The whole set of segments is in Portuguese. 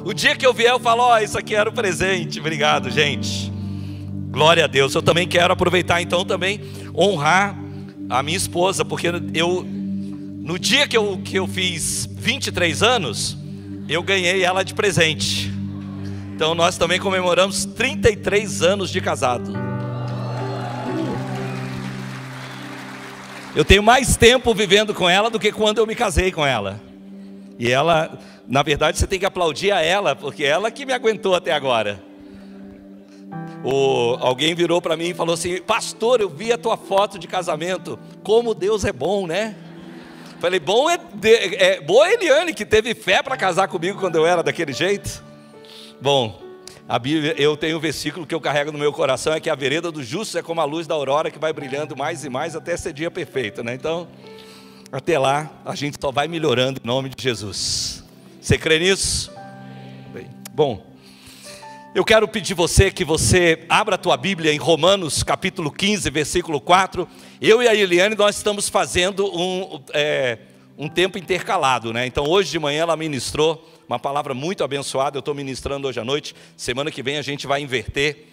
O dia que eu vier eu falo, ó, isso aqui era o presente. Obrigado, gente. Glória a Deus. Eu também quero aproveitar então também honrar a minha esposa, porque no dia que eu fiz 23 anos, eu ganhei ela de presente. Então nós também comemoramos 33 anos de casado. Eu tenho mais tempo vivendo com ela do que quando eu me casei com ela. E ela, na verdade, você tem que aplaudir a ela, porque ela que me aguentou até agora. Alguém virou para mim e falou assim: pastor, eu vi a tua foto de casamento. Como Deus é bom, né? Falei, boa Eliane, que teve fé para casar comigo quando eu era daquele jeito. Bom, a Bíblia, eu tenho um versículo que eu carrego no meu coração, é que a vereda dos justos é como a luz da aurora, que vai brilhando mais e mais até ser dia perfeito, né? Então, até lá, a gente só vai melhorando em nome de Jesus. Você crê nisso? Bem, bom, eu quero pedir que você abra a tua Bíblia em Romanos capítulo 15, versículo 4. Eu e a Eliane, nós estamos fazendo um tempo intercalado, né? Então hoje de manhã ela ministrou uma palavra muito abençoada, eu estou ministrando hoje à noite. Semana que vem a gente vai inverter,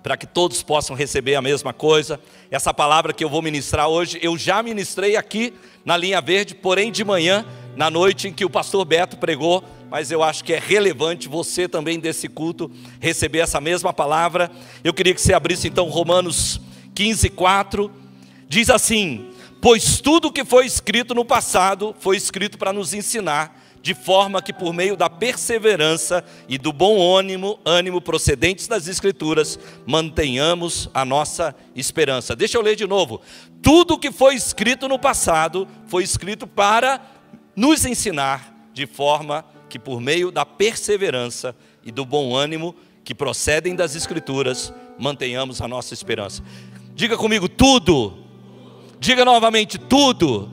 para que todos possam receber a mesma coisa. Essa palavra que eu vou ministrar hoje, eu já ministrei aqui na Linha Verde, porém de manhã, na noite em que o pastor Beto pregou, mas eu acho que é relevante você também desse culto receber essa mesma palavra. Eu queria que você abrisse então Romanos 15, 4, diz assim: pois tudo que foi escrito no passado, foi escrito para nos ensinar, de forma que por meio da perseverança e do bom ânimo procedentes das Escrituras, mantenhamos a nossa esperança. Deixa eu ler de novo. Tudo que foi escrito no passado, foi escrito para nos ensinar, de forma que por meio da perseverança e do bom ânimo que procedem das Escrituras, mantenhamos a nossa esperança. Diga comigo, tudo. Diga novamente, tudo.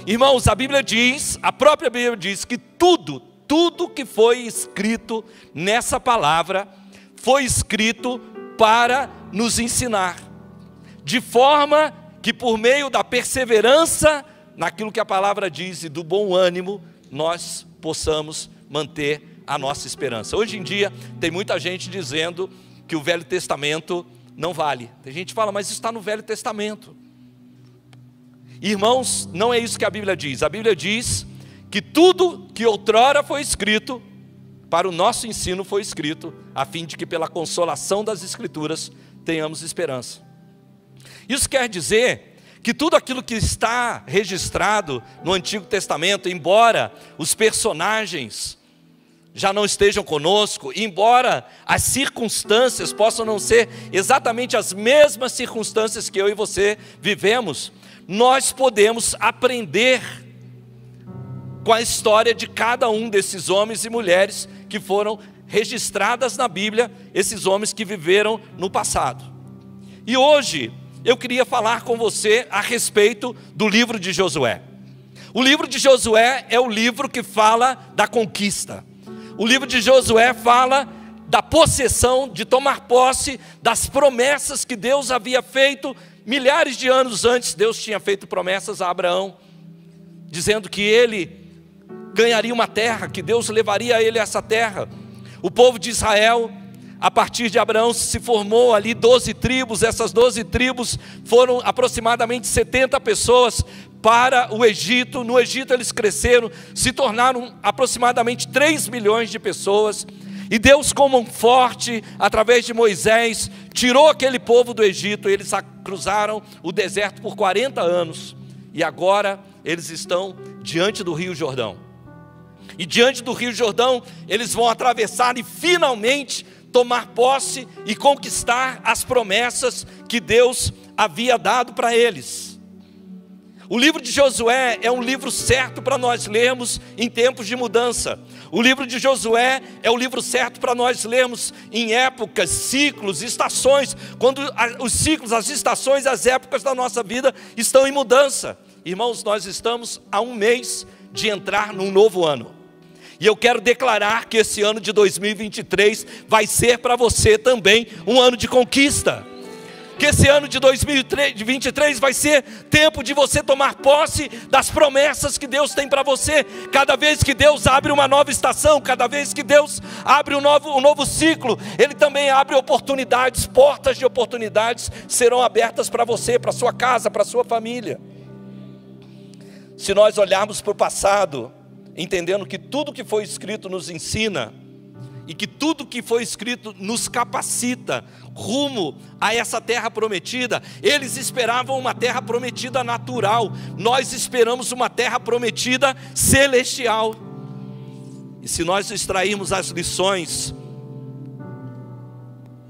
Irmãos, a própria Bíblia diz que tudo que foi escrito nessa palavra, foi escrito para nos ensinar, de forma que por meio da perseverança, naquilo que a palavra diz, e do bom ânimo, nós possamos manter a nossa esperança. Hoje em dia, tem muita gente dizendo que o Velho Testamento não vale. Tem gente que fala, mas isso está no Velho Testamento. Irmãos, não é isso que a Bíblia diz. A Bíblia diz que tudo que outrora foi escrito, para o nosso ensino foi escrito, a fim de que pela consolação das Escrituras tenhamos esperança. Isso quer dizer que tudo aquilo que está registrado no Antigo Testamento, embora os personagens já não estejam conosco, embora as circunstâncias possam não ser exatamente as mesmas circunstâncias que eu e você vivemos, nós podemos aprender com a história de cada um desses homens e mulheres que foram registradas na Bíblia, esses homens que viveram no passado. E hoje eu queria falar com você a respeito do livro de Josué. O livro de Josué é o livro que fala da conquista. O livro de Josué fala da possessão, de tomar posse das promessas que Deus havia feito milhares de anos antes. Deus tinha feito promessas a Abraão, dizendo que ele ganharia uma terra, que Deus levaria a ele essa terra. O povo de Israel, a partir de Abraão, se formou ali 12 tribos. Essas 12 tribos foram aproximadamente 70 pessoas para o Egito. No Egito eles cresceram, se tornaram aproximadamente 3 milhões de pessoas. E Deus, com mão forte, através de Moisés, tirou aquele povo do Egito. Eles cruzaram o deserto por 40 anos. E agora eles estão diante do Rio Jordão. E diante do Rio Jordão, eles vão atravessar e finalmente tomar posse e conquistar as promessas que Deus havia dado para eles. O livro de Josué é um livro certo para nós lermos em tempos de mudança. O livro de Josué é o livro certo para nós lermos em épocas, ciclos, estações, quando os ciclos, as estações, as épocas da nossa vida estão em mudança. Irmãos, nós estamos a um mês de entrar num novo ano. E eu quero declarar que esse ano de 2023 vai ser para você também um ano de conquista. que esse ano de 2023 vai ser tempo de você tomar posse das promessas que Deus tem para você. Cada vez que Deus abre uma nova estação, cada vez que Deus abre um novo ciclo, Ele também abre oportunidades, portas de oportunidades serão abertas para você, para sua casa, para sua família. Se nós olharmos para o passado, entendendo que tudo que foi escrito nos ensina, e que tudo que foi escrito nos capacita rumo a essa terra prometida. Eles esperavam uma terra prometida natural, nós esperamos uma terra prometida celestial. E se nós extrairmos as lições,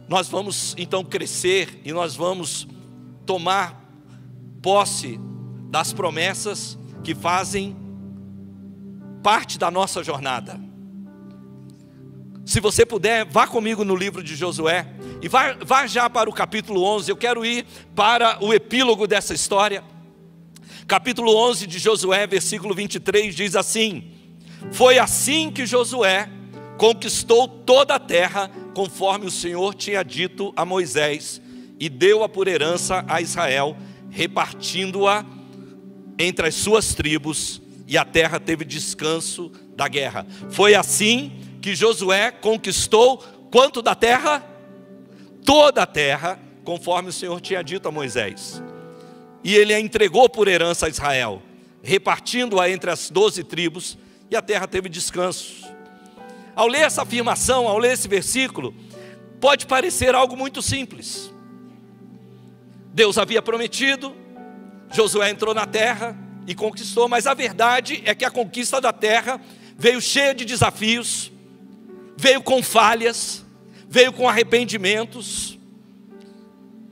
nós vamos então crescer e nós vamos tomar posse das promessas que fazem parte da nossa jornada. Se você puder, vá comigo no livro de Josué, e vá já para o capítulo 11, eu quero ir para o epílogo dessa história. Capítulo 11 de Josué, versículo 23, diz assim: foi assim que Josué conquistou toda a terra, conforme o Senhor tinha dito a Moisés, e deu-a por herança a Israel, repartindo-a entre as suas tribos, e a terra teve descanso da guerra. Foi assim que Josué conquistou quanto da terra? Toda a terra, conforme o Senhor tinha dito a Moisés. E ele a entregou por herança a Israel, repartindo-a entre as 12 tribos, e a terra teve descanso. Ao ler essa afirmação, ao ler esse versículo, pode parecer algo muito simples. Deus havia prometido, Josué entrou na terra e conquistou, mas a verdade é que a conquista da terra veio cheia de desafios, veio com falhas, veio com arrependimentos.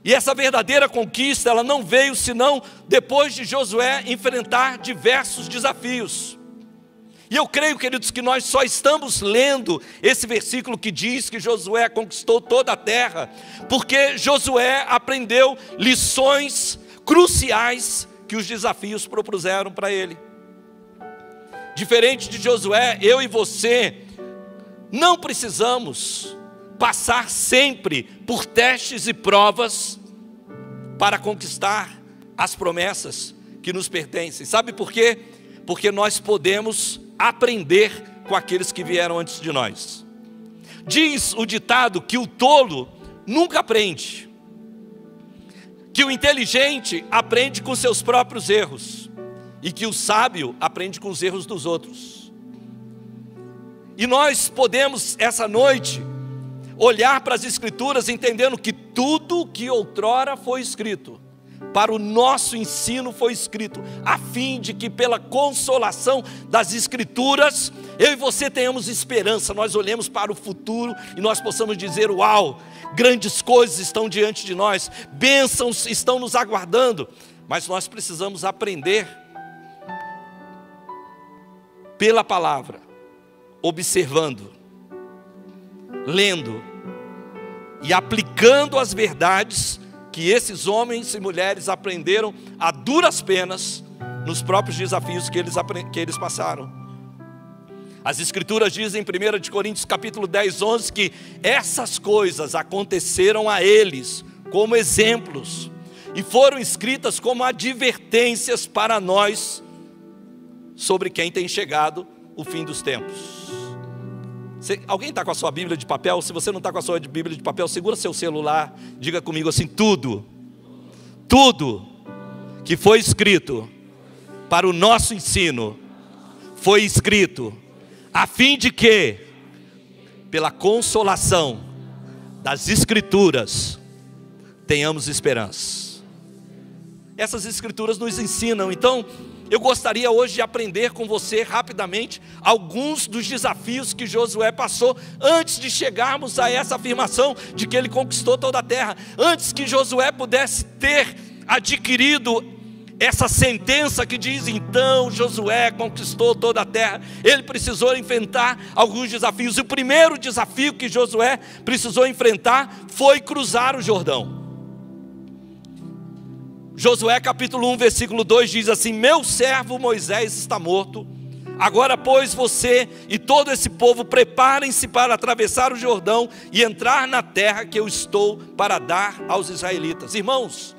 E essa verdadeira conquista, ela não veio senão depois de Josué enfrentar diversos desafios. E eu creio, queridos, que nós só estamos lendo esse versículo que diz que Josué conquistou toda a terra, porque Josué aprendeu lições cruciais que os desafios propuseram para ele. Diferente de Josué, eu e você não precisamos passar sempre por testes e provas para conquistar as promessas que nos pertencem. Sabe por quê? Porque nós podemos aprender com aqueles que vieram antes de nós. Diz o ditado que o tolo nunca aprende, que o inteligente aprende com seus próprios erros, e que o sábio aprende com os erros dos outros. E nós podemos, essa noite, olhar para as Escrituras entendendo que tudo que outrora foi escrito, para o nosso ensino foi escrito, a fim de que pela consolação das Escrituras, eu e você tenhamos esperança, nós olhemos para o futuro e nós possamos dizer: uau, grandes coisas estão diante de nós, bênçãos estão nos aguardando, mas nós precisamos aprender pela palavra, observando, lendo e aplicando as verdades que esses homens e mulheres aprenderam a duras penas nos próprios desafios que eles passaram. As Escrituras dizem em 1 Coríntios capítulo 10, 11, que essas coisas aconteceram a eles como exemplos e foram escritas como advertências para nós sobre quem tem chegado o fim dos tempos. Alguém está com a sua Bíblia de papel? Se você não está com a sua Bíblia de papel, segura seu celular, diga comigo assim: tudo que foi escrito para o nosso ensino foi escrito a fim de que, pela consolação das Escrituras, tenhamos esperança. Essas Escrituras nos ensinam. Então, eu gostaria hoje de aprender com você rapidamente alguns dos desafios que Josué passou antes de chegarmos a essa afirmação de que ele conquistou toda a terra. Antes que Josué pudesse ter adquirido essa sentença que diz: então Josué conquistou toda a terra, ele precisou enfrentar alguns desafios. E o primeiro desafio que Josué precisou enfrentar foi cruzar o Jordão. Josué capítulo 1, versículo 2 diz assim: meu servo Moisés está morto, Agora, pois, você e todo esse povo preparem-se para atravessar o Jordão e entrar na terra que eu estou para dar aos israelitas. Irmãos,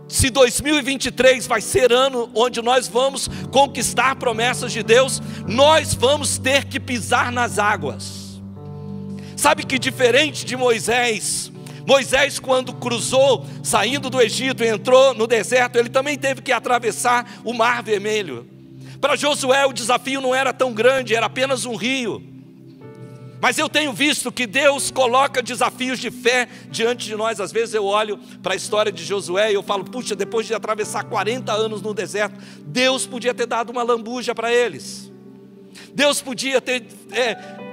se 2023 vai ser ano onde nós vamos conquistar promessas de Deus, nós vamos ter que pisar nas águas. Sabe que diferente de Moisés, quando cruzou, saindo do Egito e entrou no deserto, ele também teve que atravessar o Mar Vermelho. Para Josué o desafio não era tão grande, era apenas um rio. Mas eu tenho visto que Deus coloca desafios de fé diante de nós. Às vezes eu olho para a história de Josué e eu falo, puxa, depois de atravessar 40 anos no deserto, Deus podia ter dado uma lambuja para eles. Deus podia ter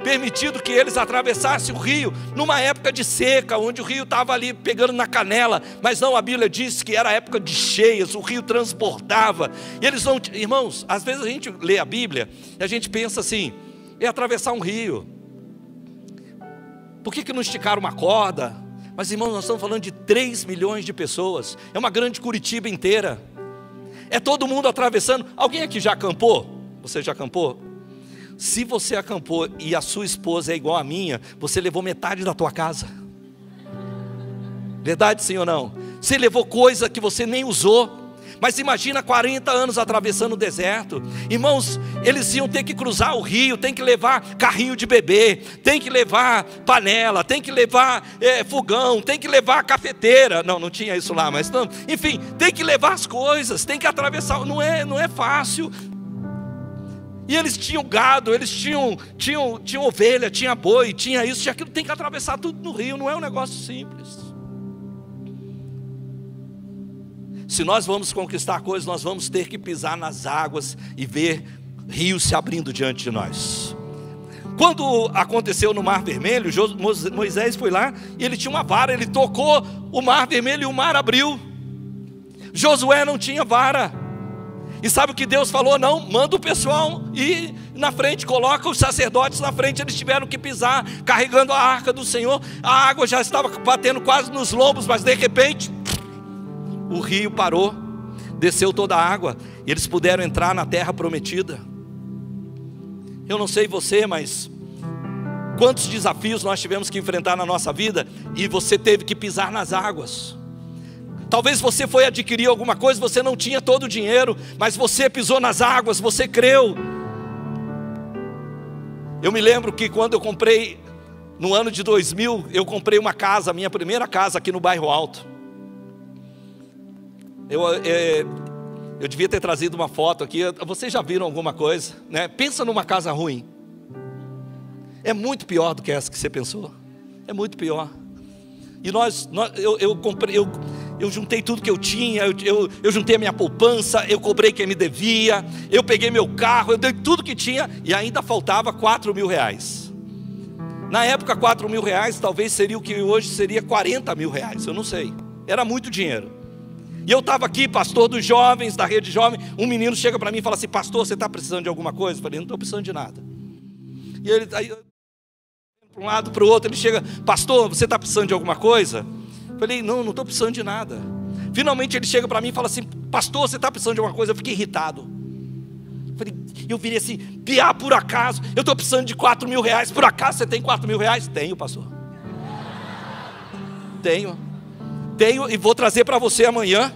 permitido que eles atravessassem o rio numa época de seca, onde o rio estava ali pegando na canela, mas não, a Bíblia diz que era época de cheias, o rio transbordava, e eles não, irmãos, às vezes a gente lê a Bíblia e a gente pensa assim, é atravessar um rio, por que não esticaram uma corda? Mas irmãos, nós estamos falando de 3 milhões de pessoas, é uma grande Curitiba inteira, é todo mundo atravessando. Alguém aqui já acampou? Você já acampou? Se você acampou e a sua esposa é igual a minha, você levou metade da tua casa. Verdade, sim ou não? Você levou coisa que você nem usou. Mas imagina 40 anos atravessando o deserto. Irmãos, eles iam ter que cruzar o rio, tem que levar carrinho de bebê, tem que levar panela, tem que levar fogão, tem que levar cafeteira. Não tinha isso lá, mas não. Enfim, tem que levar as coisas, tem que atravessar, não é fácil. E eles tinham gado, eles tinham ovelha, tinha boi, tinha isso, tinha aquilo, tem que atravessar tudo no rio, não é um negócio simples. Se nós vamos conquistar coisas, nós vamos ter que pisar nas águas e ver rios se abrindo diante de nós. Quando aconteceu no Mar Vermelho, Moisés foi lá e ele tinha uma vara, ele tocou o Mar Vermelho e o mar abriu. Josué não tinha vara. E sabe o que Deus falou? Não, manda o pessoal ir na frente, coloca os sacerdotes na frente. Eles tiveram que pisar, carregando a arca do Senhor. A água já estava batendo quase nos lombos, mas de repente o rio parou, desceu toda a água, e eles puderam entrar na terra prometida. Eu não sei você, mas quantos desafios nós tivemos que enfrentar na nossa vida, e você teve que pisar nas águas. Talvez você foi adquirir alguma coisa, você não tinha todo o dinheiro, mas você pisou nas águas, você creu. Eu me lembro que quando eu comprei, no ano de 2000, eu comprei uma casa, a minha primeira casa aqui no Bairro Alto. Eu devia ter trazido uma foto aqui. Vocês já viram alguma coisa, né? Pensa numa casa ruim. É muito pior do que essa que você pensou. É muito pior. E eu juntei tudo que eu tinha, eu juntei a minha poupança, eu cobrei quem me devia, eu peguei meu carro, eu dei tudo que tinha e ainda faltava 4 mil reais. Na época 4 mil reais talvez seria o que hoje seria 40 mil reais, eu não sei, era muito dinheiro. E eu estava aqui, pastor dos jovens, da rede jovem, um menino chega para mim e fala assim, pastor, você está precisando de alguma coisa? Eu falei, não estou precisando de nada. E ele, aí, para um lado, para o outro, ele chega, pastor, você está precisando de alguma coisa? Eu falei, não estou precisando de nada. Finalmente ele chega para mim e fala assim, pastor, você está precisando de alguma coisa? Eu fiquei irritado. Eu virei assim, Piá, por acaso, eu estou precisando de 4 mil reais, por acaso você tem 4 mil reais? Tenho, pastor. Tenho e vou trazer para você amanhã.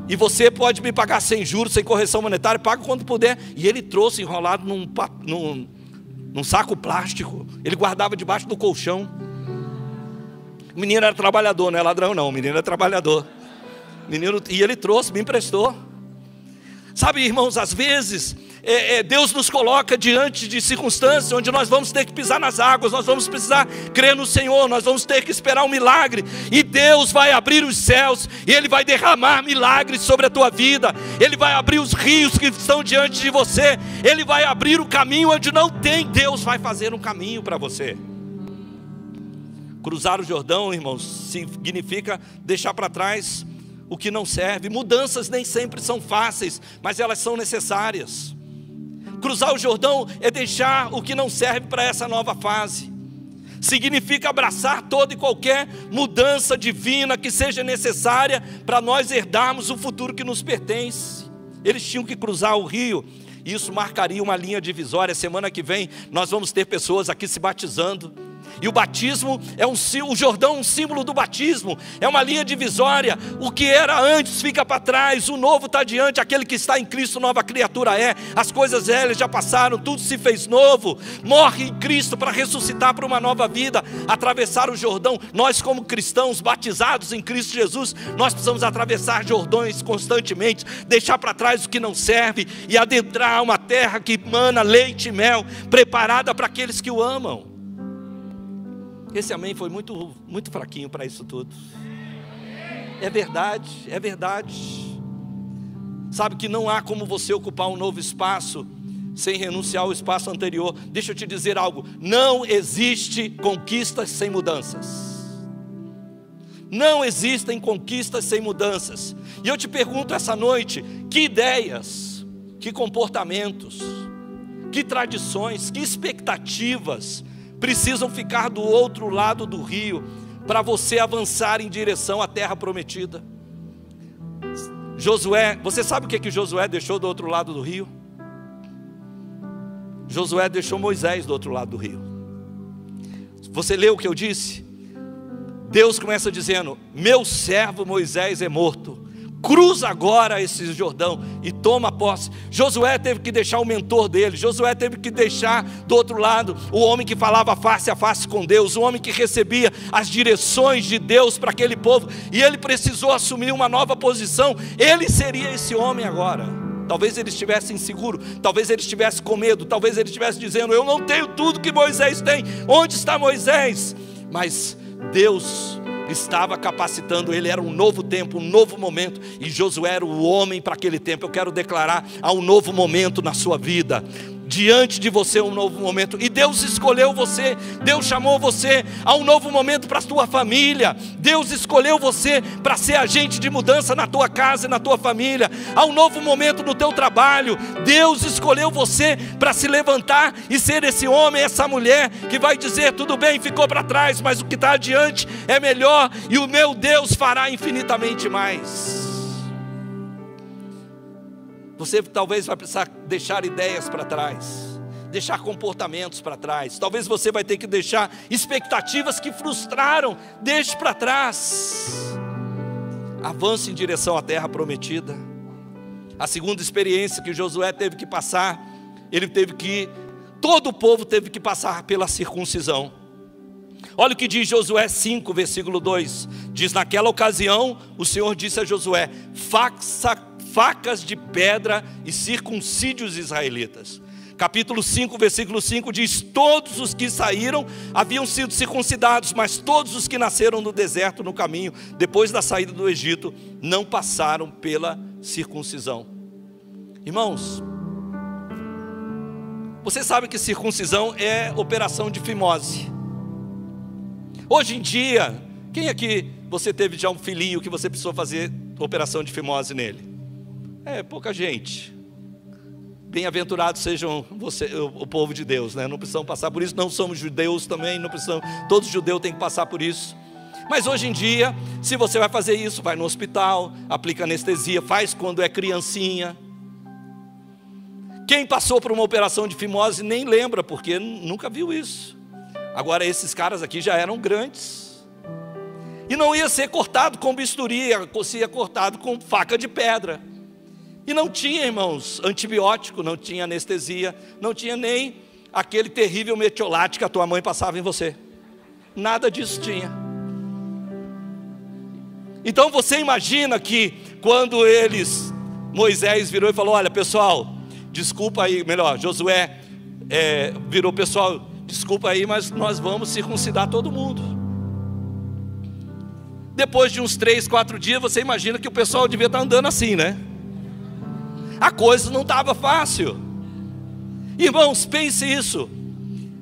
E você pode me pagar sem juros, sem correção monetária, paga quando puder. E ele trouxe enrolado num saco plástico. Ele guardava debaixo do colchão. O menino era trabalhador, não é ladrão não, o menino é trabalhador. E ele trouxe, me emprestou. Sabe, irmãos, às vezes Deus nos coloca diante de circunstâncias onde nós vamos ter que pisar nas águas, nós vamos precisar crer no Senhor, nós vamos ter que esperar um milagre, e Deus vai abrir os céus, e Ele vai derramar milagres sobre a tua vida, Ele vai abrir os rios que estão diante de você, Ele vai abrir o caminho onde não tem, Deus vai fazer um caminho para você. Cruzar o Jordão, irmãos, significa deixar para trás o que não serve. Mudanças nem sempre são fáceis, mas elas são necessárias. Cruzar o Jordão é deixar o que não serve para essa nova fase. Significa abraçar toda e qualquer mudança divina que seja necessária para nós herdarmos o futuro que nos pertence. Eles tinham que cruzar o rio, Isso marcaria uma linha divisória. Semana que vem nós vamos ter pessoas aqui se batizando. E o batismo o Jordão é um símbolo do batismo, é uma linha divisória. O que era antes fica para trás, o novo está adiante. Aquele que está em Cristo, nova criatura é. As coisas velhas já passaram, tudo se fez novo. Morre em Cristo para ressuscitar para uma nova vida, atravessar o Jordão. Nós, como cristãos batizados em Cristo Jesus, nós precisamos atravessar Jordões constantemente, deixar para trás o que não serve e adentrar uma terra que emana leite e mel, preparada para aqueles que o amam. Esse amém foi muito fraquinho para isso tudo. É verdade, é verdade. Sabe que não há como você ocupar um novo espaço sem renunciar ao espaço anterior. Deixa eu te dizer algo: não existe conquistas sem mudanças. Não existem conquistas sem mudanças. E eu te pergunto essa noite: que ideias, que comportamentos, que tradições, que expectativas precisam ficar do outro lado do rio para você avançar em direção à terra prometida? Josué, você sabe o que Josué deixou do outro lado do rio? Josué deixou Moisés do outro lado do rio. Você leu o que eu disse? Deus começa dizendo: meu servo Moisés é morto, cruza agora esse Jordão e toma posse. Josué teve que deixar o mentor dele. Josué teve que deixar do outro lado o homem que falava face a face com Deus, o homem que recebia as direções de Deus para aquele povo, e ele precisou assumir uma nova posição. Ele seria esse homem agora. Talvez ele estivesse inseguro, talvez ele estivesse com medo, talvez ele estivesse dizendo: eu não tenho tudo que Moisés tem, onde está Moisés? Mas Deus estava capacitando ele. Era um novo tempo, um novo momento, e Josué era o homem para aquele tempo. Eu quero declarar: há um novo momento na sua vida, diante de você um novo momento, e Deus escolheu você, Deus chamou você a um novo momento para a tua família. Deus escolheu você para ser agente de mudança na tua casa e na tua família. Há um novo momento no teu trabalho. Deus escolheu você para se levantar e ser esse homem, essa mulher que vai dizer: tudo bem, ficou para trás, mas o que está adiante é melhor, e o meu Deus fará infinitamente mais. Você talvez vai precisar deixar ideias para trás, deixar comportamentos para trás. Talvez você vai ter que deixar expectativas que frustraram. Deixe para trás. Avance em direção à terra prometida. A segunda experiência que Josué teve que passar, todo o povo teve que passar pela circuncisão. Olha o que diz Josué 5, versículo 2. Diz: naquela ocasião o Senhor disse a Josué: facas de pedra e circuncide os israelitas. Capítulo 5, versículo 5 diz: todos os que saíram haviam sido circuncidados, mas todos os que nasceram no deserto, no caminho, depois da saída do Egito, não passaram pela circuncisão. Irmãos, você sabe que circuncisão é operação de fimose. Hoje em dia, quem aqui você teve já um filhinho que você precisou fazer operação de fimose nele? Pouca gente. Bem-aventurados sejam o povo de Deus, né? Não precisam passar por isso. Não somos judeus também, não precisam. Todo judeu tem que passar por isso. Mas hoje em dia, se você vai fazer isso, vai no hospital, aplica anestesia, faz quando é criancinha. Quem passou por uma operação de fimose nem lembra, porque nunca viu isso. Agora esses caras aqui já eram grandes, e não ia ser cortado com bisturi, ia cortado com faca de pedra. E não tinha, irmãos, antibiótico, não tinha anestesia, não tinha nem aquele terrível metiolate que a tua mãe passava em você. Nada disso tinha. Então você imagina que quando Moisés virou e falou: olha pessoal, desculpa aí, Josué virou: pessoal, desculpa aí, mas nós vamos circuncidar todo mundo. Depois de uns 3, 4 dias, você imagina que o pessoal devia estar andando assim, né? A coisa não estava fácil. Irmãos, pense isso.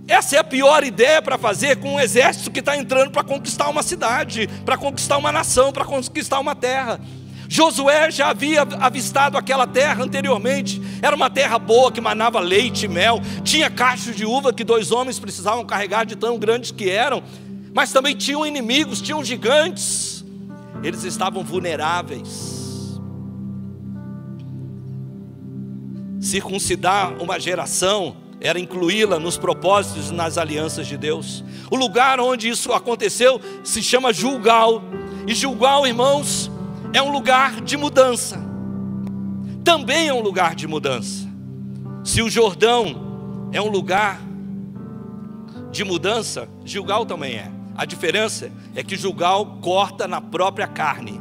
Essa é a pior ideia para fazer com um exército que está entrando para conquistar uma cidade, para conquistar uma nação, para conquistar uma terra. Josué já havia avistado aquela terra anteriormente. Era uma terra boa, que manava leite e mel. Tinha cachos de uva que 2 homens precisavam carregar, de tão grandes que eram. Mas também tinham inimigos, tinham gigantes. Eles estavam vulneráveis. circuncidar uma geração era incluí-la nos propósitos e nas alianças de Deus. O lugar onde isso aconteceu se chama Gilgal. E Gilgal, irmãos, é um lugar de mudança. Também é um lugar de mudança. Se o Jordão é um lugar de mudança, Gilgal também é. A diferença é que Gilgal corta na própria carne.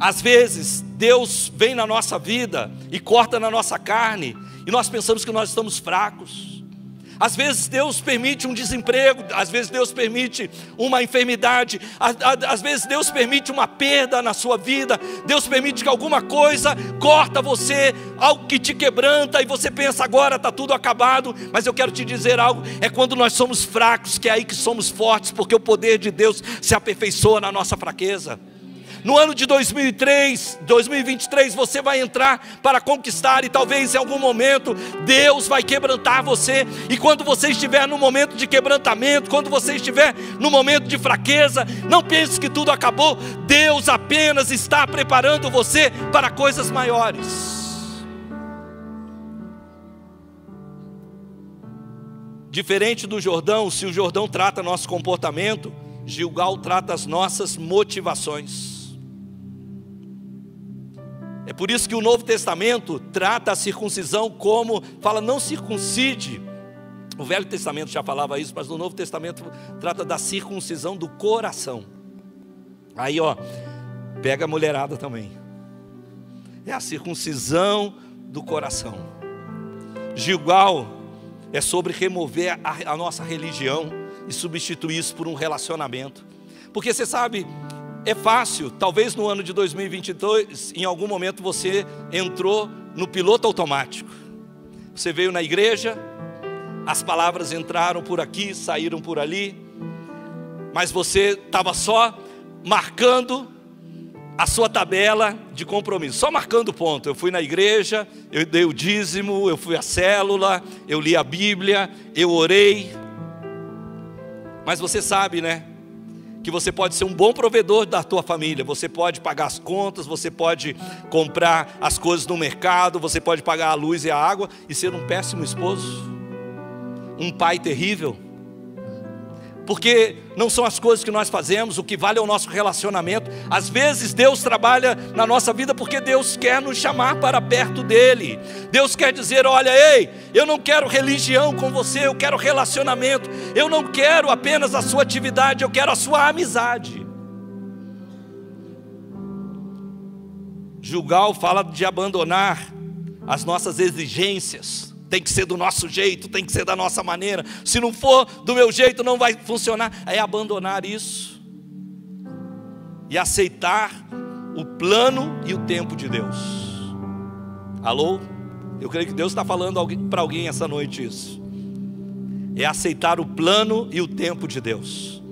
Às vezes, Deus vem na nossa vida e corta na nossa carne, e nós pensamos que nós estamos fracos. Às vezes Deus permite um desemprego, às vezes Deus permite uma enfermidade, às vezes Deus permite uma perda na sua vida, Deus permite que alguma coisa corta você, algo que te quebranta, e você pensa, agora está tudo acabado. Mas eu quero te dizer algo, é quando nós somos fracos, que é aí que somos fortes, porque o poder de Deus se aperfeiçoa na nossa fraqueza. No ano de 2023, você vai entrar para conquistar, e talvez em algum momento Deus vai quebrantar você. E quando você estiver no momento de quebrantamento, quando você estiver no momento de fraqueza, não pense que tudo acabou. Deus apenas está preparando você para coisas maiores. Diferente do Jordão, se o Jordão trata nosso comportamento, Gilgal trata as nossas motivações. É por isso que o Novo Testamento trata a circuncisão como, fala, não circuncide. O Velho Testamento já falava isso, mas o Novo Testamento trata da circuncisão do coração. Aí, ó, pega a mulherada também. É a circuncisão do coração. Gilgal é sobre remover a nossa religião e substituir isso por um relacionamento. Porque você sabe, é fácil, talvez no ano de 2022, em algum momento você entrou no piloto automático. Você veio na igreja, as palavras entraram por aqui, saíram por ali, mas você estava só marcando a sua tabela de compromisso, só marcando ponto. Eu fui na igreja, eu dei o dízimo, eu fui à célula, eu li a Bíblia, eu orei. Mas você sabe, né, que você pode ser um bom provedor da tua família, você pode pagar as contas, você pode comprar as coisas no mercado, você pode pagar a luz e a água e ser um péssimo esposo, um pai terrível. Porque não são as coisas que nós fazemos, o que vale é o nosso relacionamento. Às vezes Deus trabalha na nossa vida porque Deus quer nos chamar para perto dEle. Deus quer dizer, olha, ei, eu não quero religião com você, eu quero relacionamento. Eu não quero apenas a sua atividade, eu quero a sua amizade. Gilgal fala de abandonar as nossas exigências. Tem que ser do nosso jeito, tem que ser da nossa maneira. Se não for do meu jeito, não vai funcionar. É abandonar isso e aceitar o plano e o tempo de Deus. Alô? Eu creio que Deus está falando para alguém essa noite isso. É aceitar o plano e o tempo de Deus.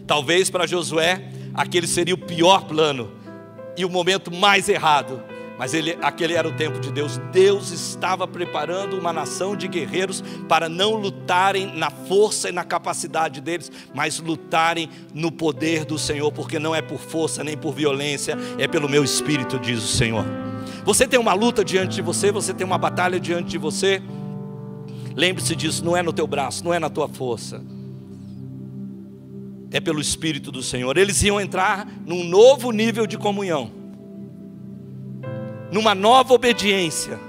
Talvez para Josué aquele seria o pior plano e o momento mais errado. Mas aquele era o tempo de Deus. Deus estava preparando uma nação de guerreiros para não lutarem na força e na capacidade deles, mas lutarem no poder do Senhor, porque não é por força nem por violência, é pelo meu espírito, diz o Senhor. Você tem uma luta diante de você, você tem uma batalha diante de você. Lembre-se disso, não é no teu braço, não é na tua força, é pelo Espírito do Senhor. Eles iam entrar num novo nível de comunhão, numa nova obediência,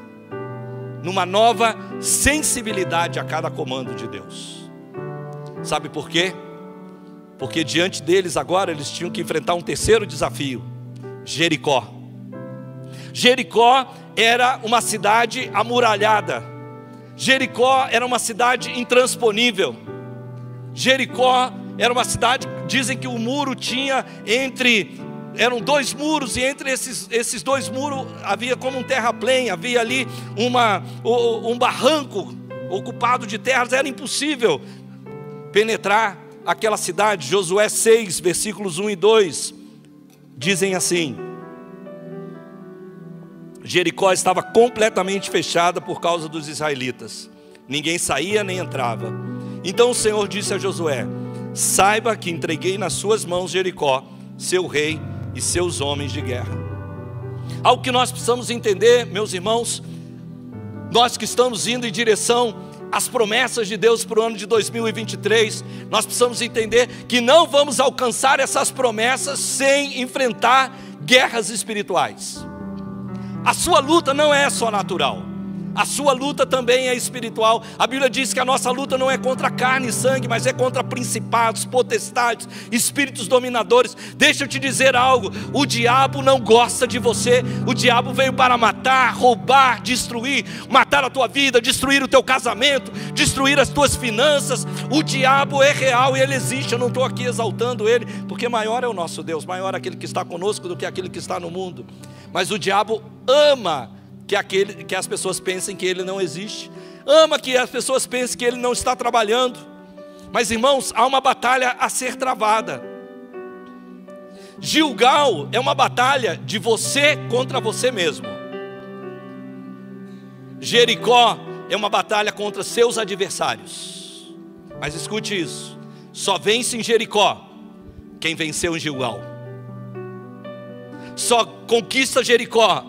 numa nova sensibilidade a cada comando de Deus. Sabe por quê? Porque diante deles agora eles tinham que enfrentar um terceiro desafio: Jericó. Jericó era uma cidade amuralhada. Jericó era uma cidade intransponível. Jericó era uma cidade, dizem que o muro tinha eram 2 muros, e entre esses 2 muros havia como um terraplém, havia ali um barranco ocupado de terras. Era impossível penetrar aquela cidade. Josué 6, versículos 1 e 2, dizem assim: Jericó estava completamente fechada por causa dos israelitas, ninguém saía nem entrava. Então o Senhor disse a Josué: saiba que entreguei nas suas mãos Jericó, seu rei e seus homens de guerra. Algo que nós precisamos entender, meus irmãos, nós que estamos indo em direção às promessas de Deus para o ano de 2023, nós precisamos entender que não vamos alcançar essas promessas sem enfrentar guerras espirituais. A sua luta não é só natural, a sua luta também é espiritual. A Bíblia diz que a nossa luta não é contra carne e sangue, mas é contra principados, potestades, espíritos dominadores. Deixa eu te dizer algo, o diabo não gosta de você. O diabo veio para matar, roubar, destruir, matar a tua vida, destruir o teu casamento, destruir as tuas finanças. O diabo é real e ele existe. Eu não estou aqui exaltando ele, porque maior é o nosso Deus, maior é aquele que está conosco do que aquele que está no mundo. Mas o diabo ama que as pessoas pensem que ele não existe, ama que as pessoas pensem que ele não está trabalhando. Mas irmãos, há uma batalha a ser travada. Gilgal é uma batalha de você contra você mesmo. Jericó é uma batalha contra seus adversários. Mas escute isso, só vence em Jericó quem venceu em Gilgal. Só conquista Jericó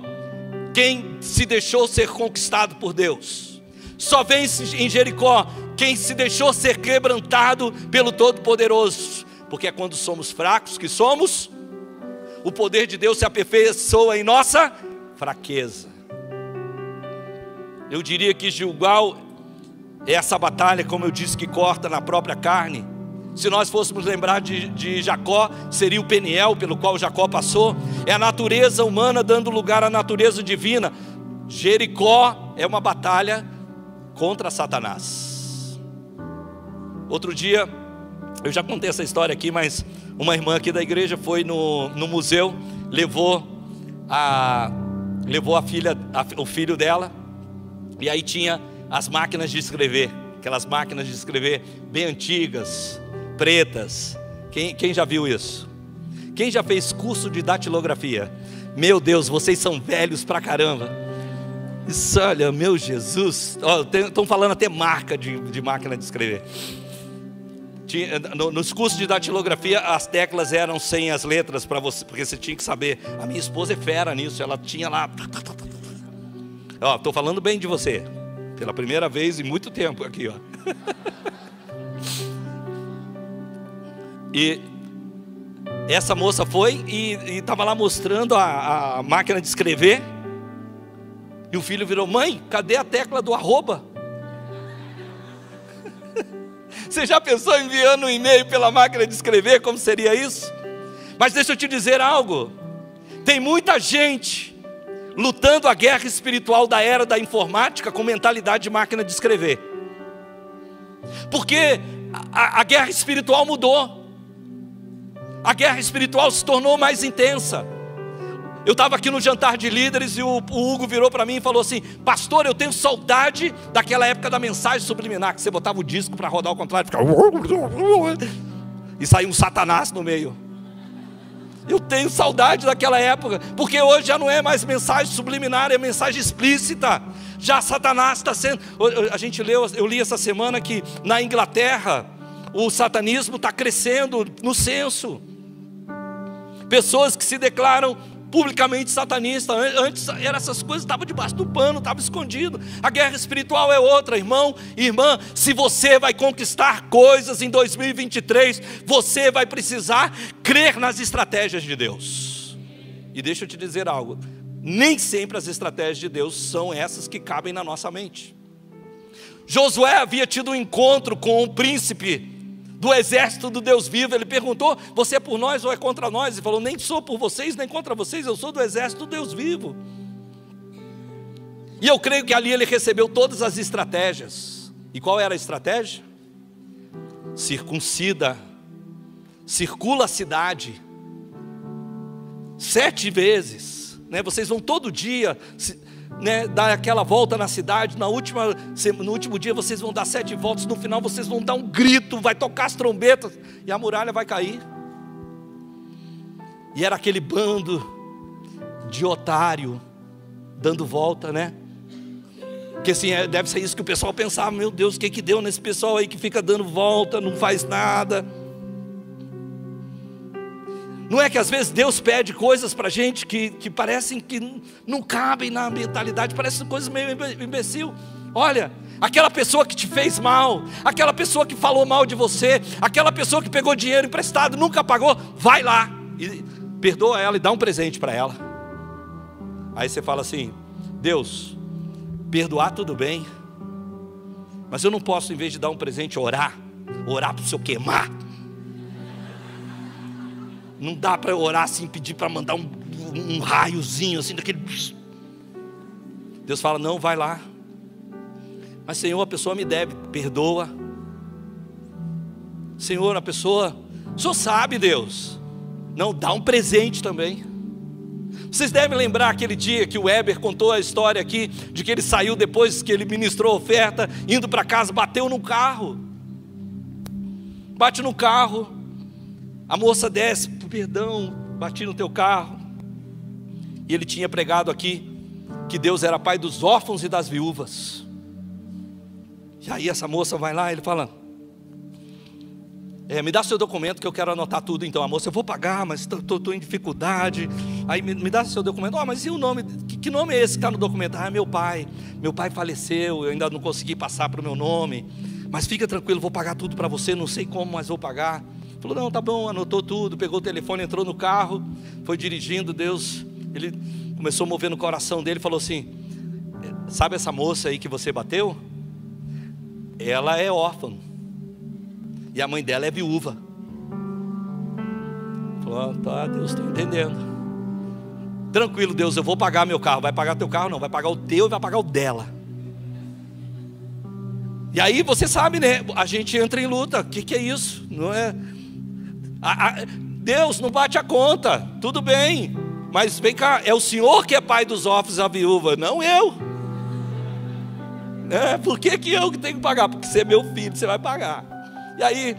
quem se deixou ser conquistado por Deus. Só vence em Jericó quem se deixou ser quebrantado pelo Todo-Poderoso. Porque é quando somos fracos que somos, o poder de Deus se aperfeiçoa em nossa fraqueza. Eu diria que Gilgal é essa batalha, como eu disse, que corta na própria carne. Se nós fôssemos lembrar de Jacó, seria o Peniel pelo qual Jacó passou. É a natureza humana dando lugar à natureza divina. Jericó é uma batalha contra Satanás. Outro dia, eu já contei essa história aqui, mas uma irmã aqui da igreja foi no museu, levou o filho dela, e aí tinha as máquinas de escrever, aquelas máquinas de escrever bem antigas, pretas. Quem já viu isso? Quem já fez curso de datilografia? Meu Deus, vocês são velhos pra caramba. Isso, olha, meu Jesus. Estão falando até marca de máquina de escrever. Nos cursos de datilografia, as teclas eram sem as letras para você, porque você tinha que saber. A minha esposa é fera nisso, ela tinha lá. Estou falando bem de você, pela primeira vez em muito tempo aqui, ó. E essa moça foi e estava lá mostrando a máquina de escrever. E o filho virou: mãe, cadê a tecla do arroba? Você já pensou enviando um e-mail pela máquina de escrever? Como seria isso? Mas deixa eu te dizer algo. Tem muita gente lutando a guerra espiritual da era da informática com mentalidade de máquina de escrever. Porque a guerra espiritual mudou. A guerra espiritual se tornou mais intensa. Eu estava aqui no jantar de líderes e o Hugo virou para mim e falou assim: pastor, eu tenho saudade daquela época da mensagem subliminar, que você botava o disco para rodar ao contrário e ficava... e saía um Satanás no meio. Eu tenho saudade daquela época, porque hoje já não é mais mensagem subliminar, é mensagem explícita. Já Satanás está sendo... Eu li essa semana que na Inglaterra o satanismo está crescendo no censo. Pessoas que se declaram publicamente satanista. Antes essas coisas estavam debaixo do pano, estavam escondido. A guerra espiritual é outra, irmão e irmã. Se você vai conquistar coisas em 2023, você vai precisar crer nas estratégias de Deus. E deixa eu te dizer algo, nem sempre as estratégias de Deus são essas que cabem na nossa mente. Josué havia tido um encontro com o príncipe do exército do Deus vivo. Ele perguntou: você é por nós ou é contra nós? Ele falou: nem sou por vocês nem contra vocês, eu sou do exército do Deus vivo. E eu creio que ali ele recebeu todas as estratégias. E qual era a estratégia? Circuncida, circula a cidade 7 vezes, né? Vocês vão todo dia, né, dar aquela volta na cidade. No último dia vocês vão dar 7 voltas. No final vocês vão dar um grito, vai tocar as trombetas e a muralha vai cair. E era aquele bando de otário dando volta, né? Porque assim, deve ser isso que o pessoal pensava: meu Deus, o que deu nesse pessoal aí que fica dando volta, não faz nada. Não é que às vezes Deus pede coisas para a gente que parecem que não cabem na mentalidade, parecem coisas meio imbecil. Olha, aquela pessoa que te fez mal, aquela pessoa que falou mal de você, aquela pessoa que pegou dinheiro emprestado, nunca pagou, vai lá e perdoa ela e dá um presente para ela. Aí você fala assim: Deus, perdoar tudo bem, mas eu não posso, em vez de dar um presente, orar para o Senhor queimar. Não dá para eu orar assim, pedir para mandar um raiozinho assim, daquele... Deus fala: não, vai lá. Mas Senhor, a pessoa me deve, perdoa. Senhor, a pessoa... O Senhor sabe, Deus. Não, dá um presente também. Vocês devem lembrar aquele dia que o Weber contou a história aqui, de que ele saiu depois que ele ministrou a oferta, indo para casa, bateu no carro. Bate no carro, a moça desce: perdão, bati no teu carro. E ele tinha pregado aqui que Deus era pai dos órfãos e das viúvas. E aí essa moça vai lá, ele fala: me dá seu documento que eu quero anotar tudo. Então a moça: eu vou pagar, mas estou em dificuldade. Aí me dá seu documento. Mas e o nome? Que nome é esse que está no documento? Meu pai faleceu, eu ainda não consegui passar para o meu nome. Mas fica tranquilo, vou pagar tudo para você, não sei como, mas vou pagar. Falou: não, tá bom, anotou tudo, pegou o telefone, entrou no carro, foi dirigindo. Deus, ele começou a mover no coração dele, falou assim: sabe essa moça aí que você bateu? Ela é órfã e a mãe dela é viúva. Falou: tá, Deus, estou entendendo. Tranquilo, Deus, eu vou pagar meu carro. Vai pagar teu carro? Não, vai pagar o teu e vai pagar o dela. E aí você sabe, né? A gente entra em luta. O que é isso? Não é? Deus não bate a conta. Tudo bem, mas vem cá, é o Senhor que é pai dos órfãos e da viúva, não eu. Por que eu que tenho que pagar? Porque você é meu filho, você vai pagar. E aí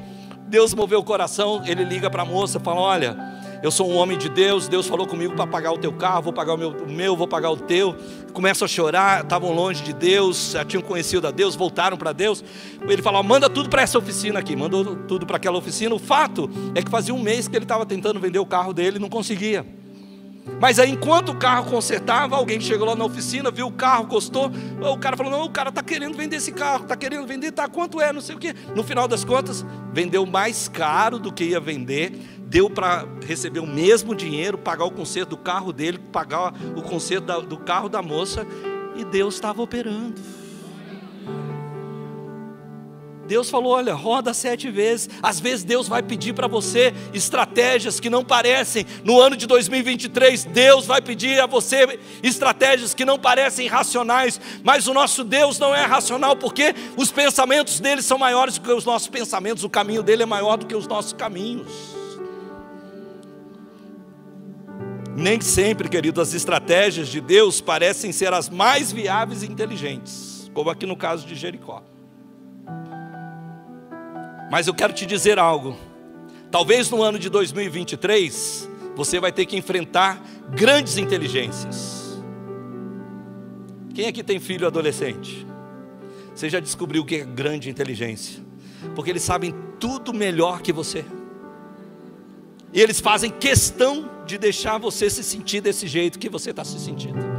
Deus moveu o coração. Ele liga para a moça, fala: olha, eu sou um homem de Deus, Deus falou comigo para pagar o teu carro, vou pagar o meu, vou pagar o teu. Começam a chorar, estavam longe de Deus, já tinham conhecido a Deus, voltaram para Deus. Ele falou: manda tudo para essa oficina aqui. Mandou tudo para aquela oficina. O fato é que fazia um mês que ele estava tentando vender o carro dele e não conseguia. Mas aí, enquanto o carro consertava, alguém chegou lá na oficina, viu o carro, gostou. O cara falou: não, o cara está querendo vender esse carro, está querendo vender, tá, quanto é, não sei o quê. No final das contas, vendeu mais caro do que ia vender. Deu para receber o mesmo dinheiro, pagar o conserto do carro dele, pagar o conserto do carro da moça. E Deus estava operando. Deus falou: olha, roda 7 vezes. Às vezes Deus vai pedir para você estratégias que não parecem. No ano de 2023, Deus vai pedir a você estratégias que não parecem racionais. Mas o nosso Deus não é racional, porque os pensamentos dele são maiores do que os nossos pensamentos. O caminho dele é maior do que os nossos caminhos. Nem sempre, querido, as estratégias de Deus parecem ser as mais viáveis e inteligentes, como aqui no caso de Jericó. Mas eu quero te dizer algo: talvez no ano de 2023 você vai ter que enfrentar grandes inteligências. Quem aqui tem filho adolescente? Você já descobriu o que é grande inteligência? Porque eles sabem tudo melhor que você. E eles fazem questão de deixar você se sentir desse jeito que você está se sentindo.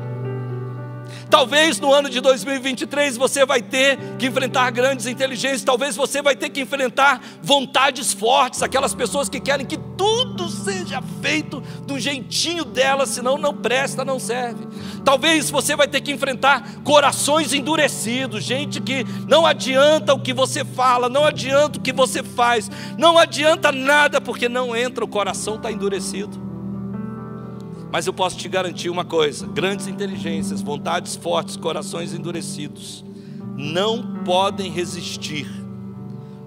Talvez no ano de 2023 você vai ter que enfrentar grandes inteligências. Talvez você vai ter que enfrentar vontades fortes. Aquelas pessoas que querem que tudo seja feito do jeitinho delas, senão não presta, não serve. Talvez você vai ter que enfrentar corações endurecidos. Gente que não adianta o que você fala, não adianta o que você faz, não adianta nada, porque não entra, o coração está endurecido. Mas eu posso te garantir uma coisa: grandes inteligências, vontades fortes, corações endurecidos não podem resistir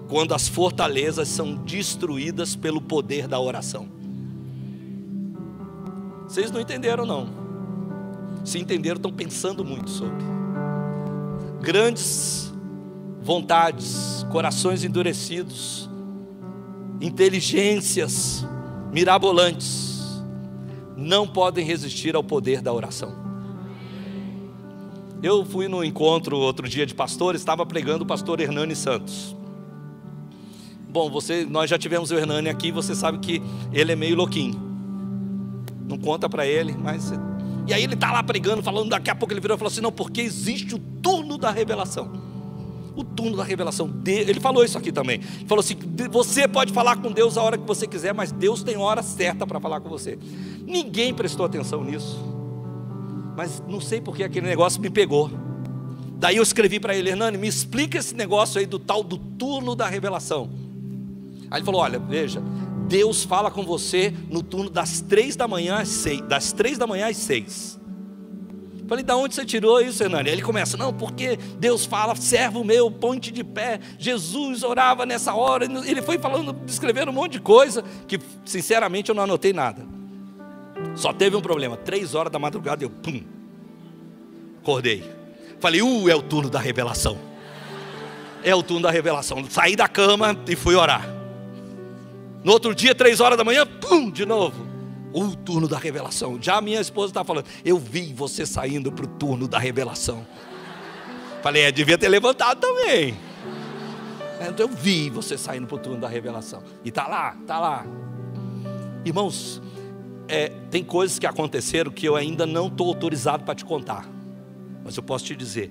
quando as fortalezas são destruídas pelo poder da oração. Vocês não entenderam, não. Se entenderam, estão pensando muito sobre. Grandes vontades, corações endurecidos, inteligências mirabolantes não podem resistir ao poder da oração. Eu fui no encontro outro dia de pastores, estava pregando o pastor Hernani Santos. Bom, nós já tivemos o Hernani aqui, você sabe que ele é meio louquinho. Não conta para ele, mas... E aí ele está lá pregando, falando, daqui a pouco ele virou e falou assim, não, porque existe o turno da revelação. O turno da revelação. Ele falou isso aqui também. Ele falou assim, você pode falar com Deus a hora que você quiser, mas Deus tem hora certa para falar com você. Ninguém prestou atenção nisso. Mas não sei porque aquele negócio me pegou. Daí eu escrevi para ele, Hernani, me explica esse negócio aí do tal do turno da revelação. Aí ele falou, olha, veja, Deus fala com você no turno das 3 da manhã às 6. Das 3 da manhã às 6. Falei, da onde você tirou isso, Hernani? Aí ele começa, não, porque Deus fala, servo meu, põe-te de pé. Jesus orava nessa hora. Ele foi falando, descrevendo um monte de coisa, que sinceramente eu não anotei nada. Só teve um problema, 3 horas da madrugada eu, pum, acordei. Falei, é o turno da revelação. É o turno da revelação. Saí da cama e fui orar. No outro dia, 3 horas da manhã, pum, de novo. O turno da revelação. Já a minha esposa está falando, eu vi você saindo para o turno da revelação. Falei, devia ter levantado também. Eu vi você saindo para o turno da revelação. E está lá, está lá. Irmãos, tem coisas que aconteceram que eu ainda não estou autorizado para te contar. Mas eu posso te dizer,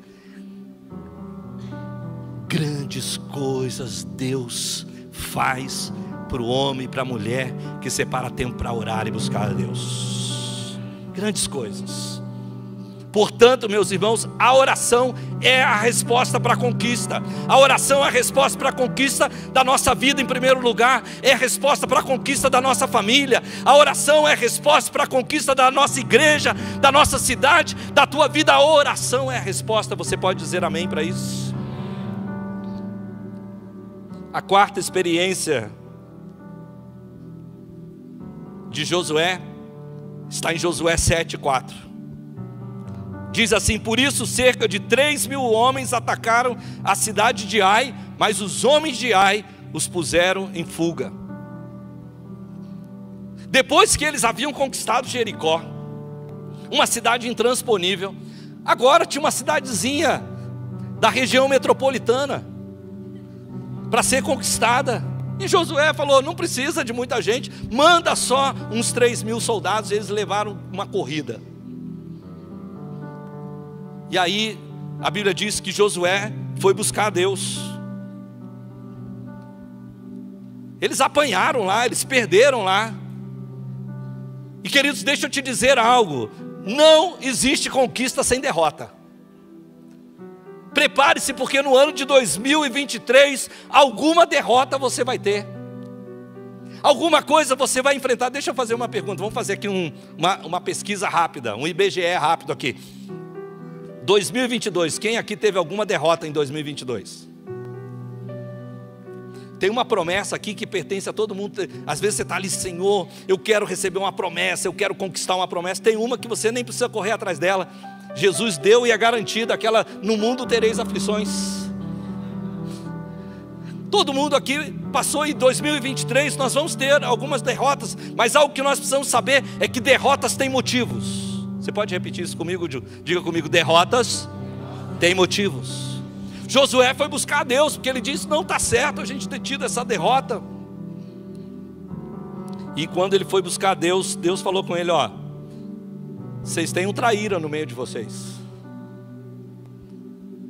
grandes coisas Deus faz para o homem e para a mulher que separa tempo para orar e buscar a Deus. Grandes coisas. Portanto, meus irmãos, a oração é a resposta para a conquista. A oração é a resposta para a conquista da nossa vida em primeiro lugar. É a resposta para a conquista da nossa família. A oração é a resposta para a conquista da nossa igreja, da nossa cidade, da tua vida. A oração é a resposta. Você pode dizer amém para isso? A quarta experiência de Josué está em Josué 7:4. Diz assim, por isso cerca de 3.000 homens atacaram a cidade de Ai, mas os homens de Ai os puseram em fuga. Depois que eles haviam conquistado Jericó, uma cidade intransponível, agora tinha uma cidadezinha da região metropolitana para ser conquistada. E Josué falou, não precisa de muita gente, manda só uns 3.000 soldados. Eles levaram uma corrida. E aí a Bíblia diz que Josué foi buscar a Deus. Eles apanharam lá, eles perderam lá. E queridos, deixa eu te dizer algo, não existe conquista sem derrota. Prepare-se, porque no ano de 2023 alguma derrota você vai ter. Alguma coisa você vai enfrentar. Deixa eu fazer uma pergunta, vamos fazer aqui uma pesquisa rápida, um IBGE rápido aqui. 2022, quem aqui teve alguma derrota em 2022? Tem uma promessa aqui que pertence a todo mundo. Às vezes você está ali, Senhor, eu quero receber uma promessa, eu quero conquistar uma promessa. Tem uma que você nem precisa correr atrás dela. Jesus deu e é garantida, aquela, no mundo tereis aflições. Todo mundo aqui passou em 2023, nós vamos ter algumas derrotas, mas algo que nós precisamos saber é que derrotas têm motivos. Você pode repetir isso comigo? Diga comigo, derrotas têm motivos. Josué foi buscar a Deus, porque ele disse, não está certo a gente ter tido essa derrota. E quando ele foi buscar a Deus, Deus falou com ele, ó, vocês têm um traíra no meio de vocês.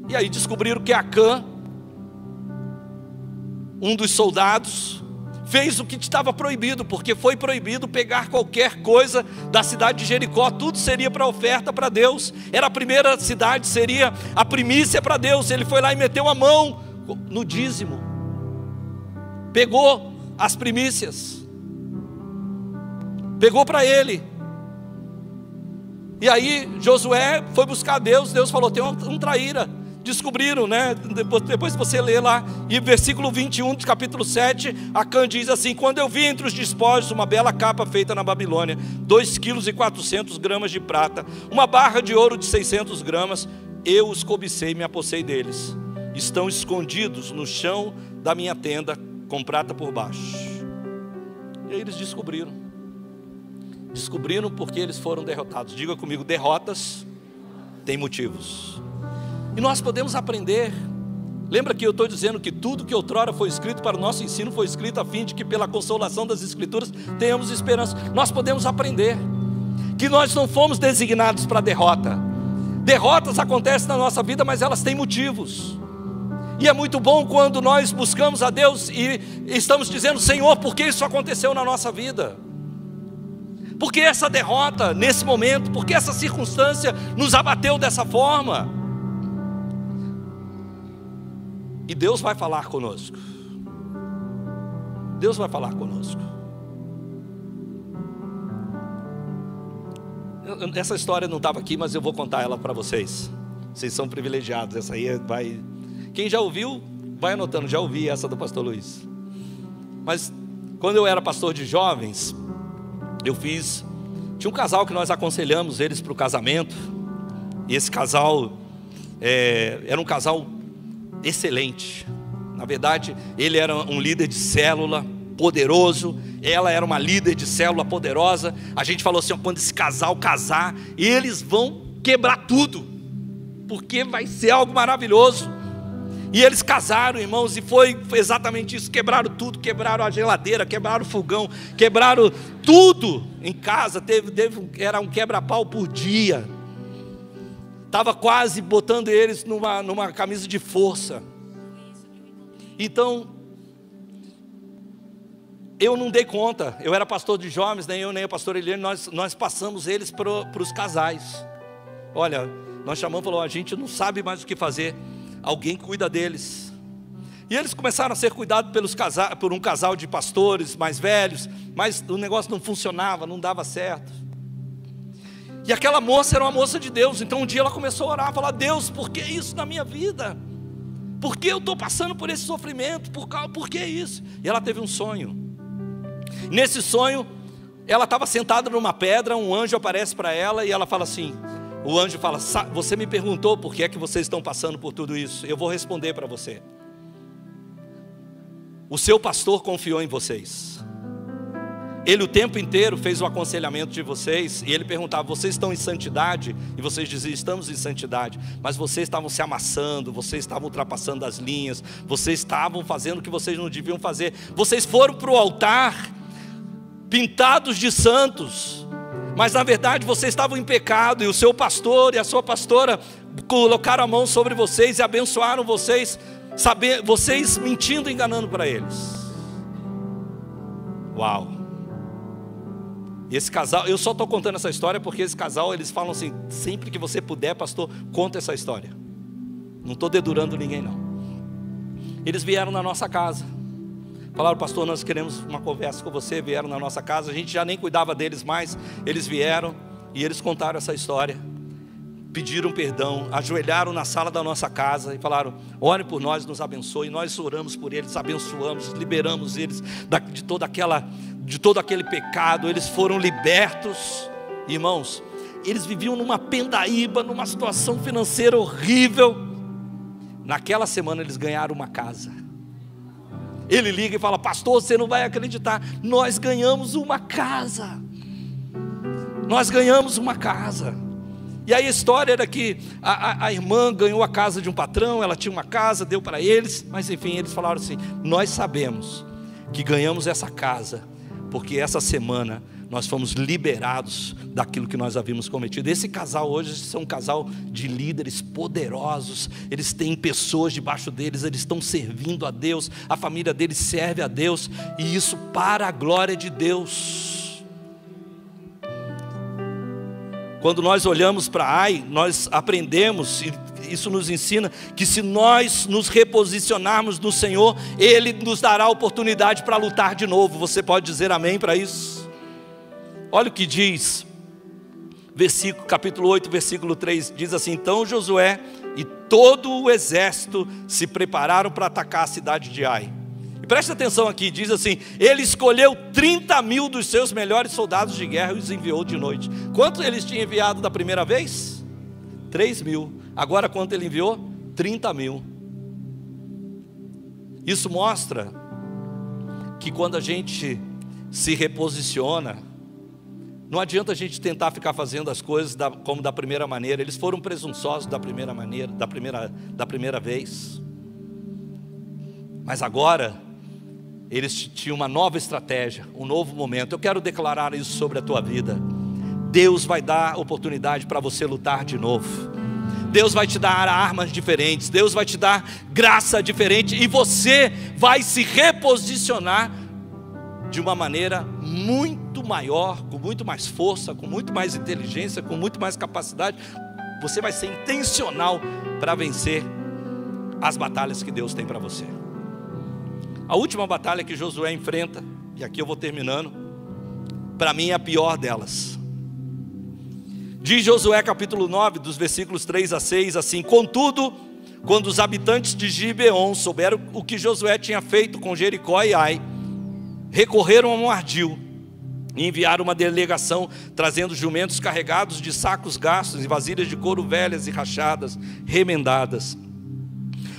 E aí descobriram que Acã, um dos soldados, fez o que estava proibido, porque foi proibido pegar qualquer coisa da cidade de Jericó. Tudo seria para oferta para Deus. Era a primeira cidade, seria a primícia para Deus. Ele foi lá e meteu a mão no dízimo, pegou as primícias, pegou para ele. E aí Josué foi buscar Deus. Deus falou, tem um traíra. Descobriram, né? Depois você lê lá, e versículo 21 de capítulo 7, Acã diz assim, quando eu vi entre os despojos uma bela capa feita na Babilônia, 2,4 kg de prata, uma barra de ouro de 600 gramas, eu os cobicei e me apossei deles. Estão escondidos no chão da minha tenda, com prata por baixo. E aí eles descobriram porque eles foram derrotados. Diga comigo, derrotas têm motivos. E nós podemos aprender. Lembra que eu estou dizendo que tudo que outrora foi escrito para o nosso ensino foi escrito a fim de que pela consolação das Escrituras tenhamos esperança. Nós podemos aprender. que nós não fomos designados para derrota. Derrotas acontecem na nossa vida, mas elas têm motivos. E é muito bom quando nós buscamos a Deus e estamos dizendo: Senhor, por que isso aconteceu na nossa vida? Por que essa derrota nesse momento? Por que essa circunstância nos abateu dessa forma? E Deus vai falar conosco. Deus vai falar conosco. Essa história não estava aqui, mas eu vou contar ela para vocês. Vocês são privilegiados. Essa aí vai... Quem já ouviu, vai anotando. Já ouvi essa do pastor Luiz. Mas quando eu era pastor de jovens, tinha um casal que nós aconselhamos eles para o casamento. E esse casal era um casal excelente. Na verdade, ele era um líder de célula poderoso, ela era uma líder de célula poderosa. A gente falou assim: quando esse casal casar, eles vão quebrar tudo, porque vai ser algo maravilhoso. E eles casaram, irmãos, e foi exatamente isso. Quebraram tudo, quebraram a geladeira, quebraram o fogão, quebraram tudo em casa. Era um quebra-pau por dia. Estava quase botando eles numa camisa de força. Então, eu não dei conta. Eu era pastor de jovens, nem eu nem o pastor Eliane, nós passamos eles para os casais. Olha, nós chamamos e falou: a gente não sabe mais o que fazer, alguém cuida deles. E eles começaram a ser cuidados por um casal de pastores mais velhos, mas o negócio não funcionava, não dava certo. E aquela moça era uma moça de Deus. Então um dia ela começou a orar, a falar: Deus, por que isso na minha vida? Por que eu estou passando por esse sofrimento? Por que isso? E ela teve um sonho. Nesse sonho, ela estava sentada numa pedra, um anjo aparece para ela e ela fala assim, o anjo fala: você me perguntou por que é que vocês estão passando por tudo isso. Eu vou responder para você. O seu pastor confiou em vocês. Ele o tempo inteiro fez o aconselhamento de vocês. E ele perguntava: vocês estão em santidade? E vocês diziam: estamos em santidade. Mas vocês estavam se amassando, vocês estavam ultrapassando as linhas, vocês estavam fazendo o que vocês não deviam fazer. Vocês foram para o altar pintados de santos, mas na verdade vocês estavam em pecado. E o seu pastor e a sua pastora colocaram a mão sobre vocês e abençoaram vocês, vocês mentindo e enganando para eles. Uau! E esse casal, eu só estou contando essa história porque esse casal, eles falam assim: sempre que você puder, pastor, conta essa história. Não estou dedurando ninguém não. Eles vieram na nossa casa, falaram: pastor, nós queremos uma conversa com você. Vieram na nossa casa, a gente já nem cuidava deles mais. Eles vieram e eles contaram essa história, pediram perdão, ajoelharam na sala da nossa casa e falaram: ore por nós, nos abençoe. E nós oramos por eles, abençoamos, liberamos eles de todo aquele pecado. Eles foram libertos. Irmãos, eles viviam numa pendaíba, numa situação financeira horrível. Naquela semana eles ganharam uma casa. Ele liga e fala: pastor, você não vai acreditar, nós ganhamos uma casa. Nós ganhamos uma casa. E aí a história era que a irmã ganhou a casa de um patrão. Ela tinha uma casa, deu para eles. Mas enfim, eles falaram assim: nós sabemos que ganhamos essa casa porque essa semana nós fomos liberados daquilo que nós havíamos cometido. Esse casal hoje são um casal de líderes poderosos. Eles têm pessoas debaixo deles, eles estão servindo a Deus, a família deles serve a Deus, e isso para a glória de Deus. Quando nós olhamos para Ai, nós aprendemos, e isso nos ensina, que se nós nos reposicionarmos no Senhor, Ele nos dará a oportunidade para lutar de novo. Você pode dizer amém para isso? Olha o que diz, capítulo 8, versículo 3, diz assim: então Josué e todo o exército se prepararam para atacar a cidade de Ai. E preste atenção aqui, diz assim: ele escolheu 30.000 dos seus melhores soldados de guerra e os enviou de noite. Quantos eles tinham enviado da primeira vez? 3.000. Agora quanto ele enviou? 30.000. Isso mostra que quando a gente se reposiciona, não adianta a gente tentar ficar fazendo as coisas como da primeira maneira. Eles foram presunçosos da primeira maneira, da primeira vez. Mas agora eles tinham uma nova estratégia, um novo momento. Eu quero declarar isso sobre a tua vida. Deus vai dar oportunidade para você lutar de novo. Deus vai te dar armas diferentes, Deus vai te dar graça diferente, e você vai se reposicionar de uma maneira muito maior, com muito mais força, com muito mais inteligência, com muito mais capacidade. Você vai ser intencional para vencer as batalhas que Deus tem para você. A última batalha que Josué enfrenta, e aqui eu vou terminando, para mim é a pior delas. Diz Josué capítulo 9, dos versículos 3 a 6, assim: contudo, quando os habitantes de Gibeon souberam o que Josué tinha feito com Jericó e Ai, recorreram a um ardil e enviaram uma delegação trazendo jumentos carregados de sacos gastos e vasilhas de couro velhas e rachadas, remendadas.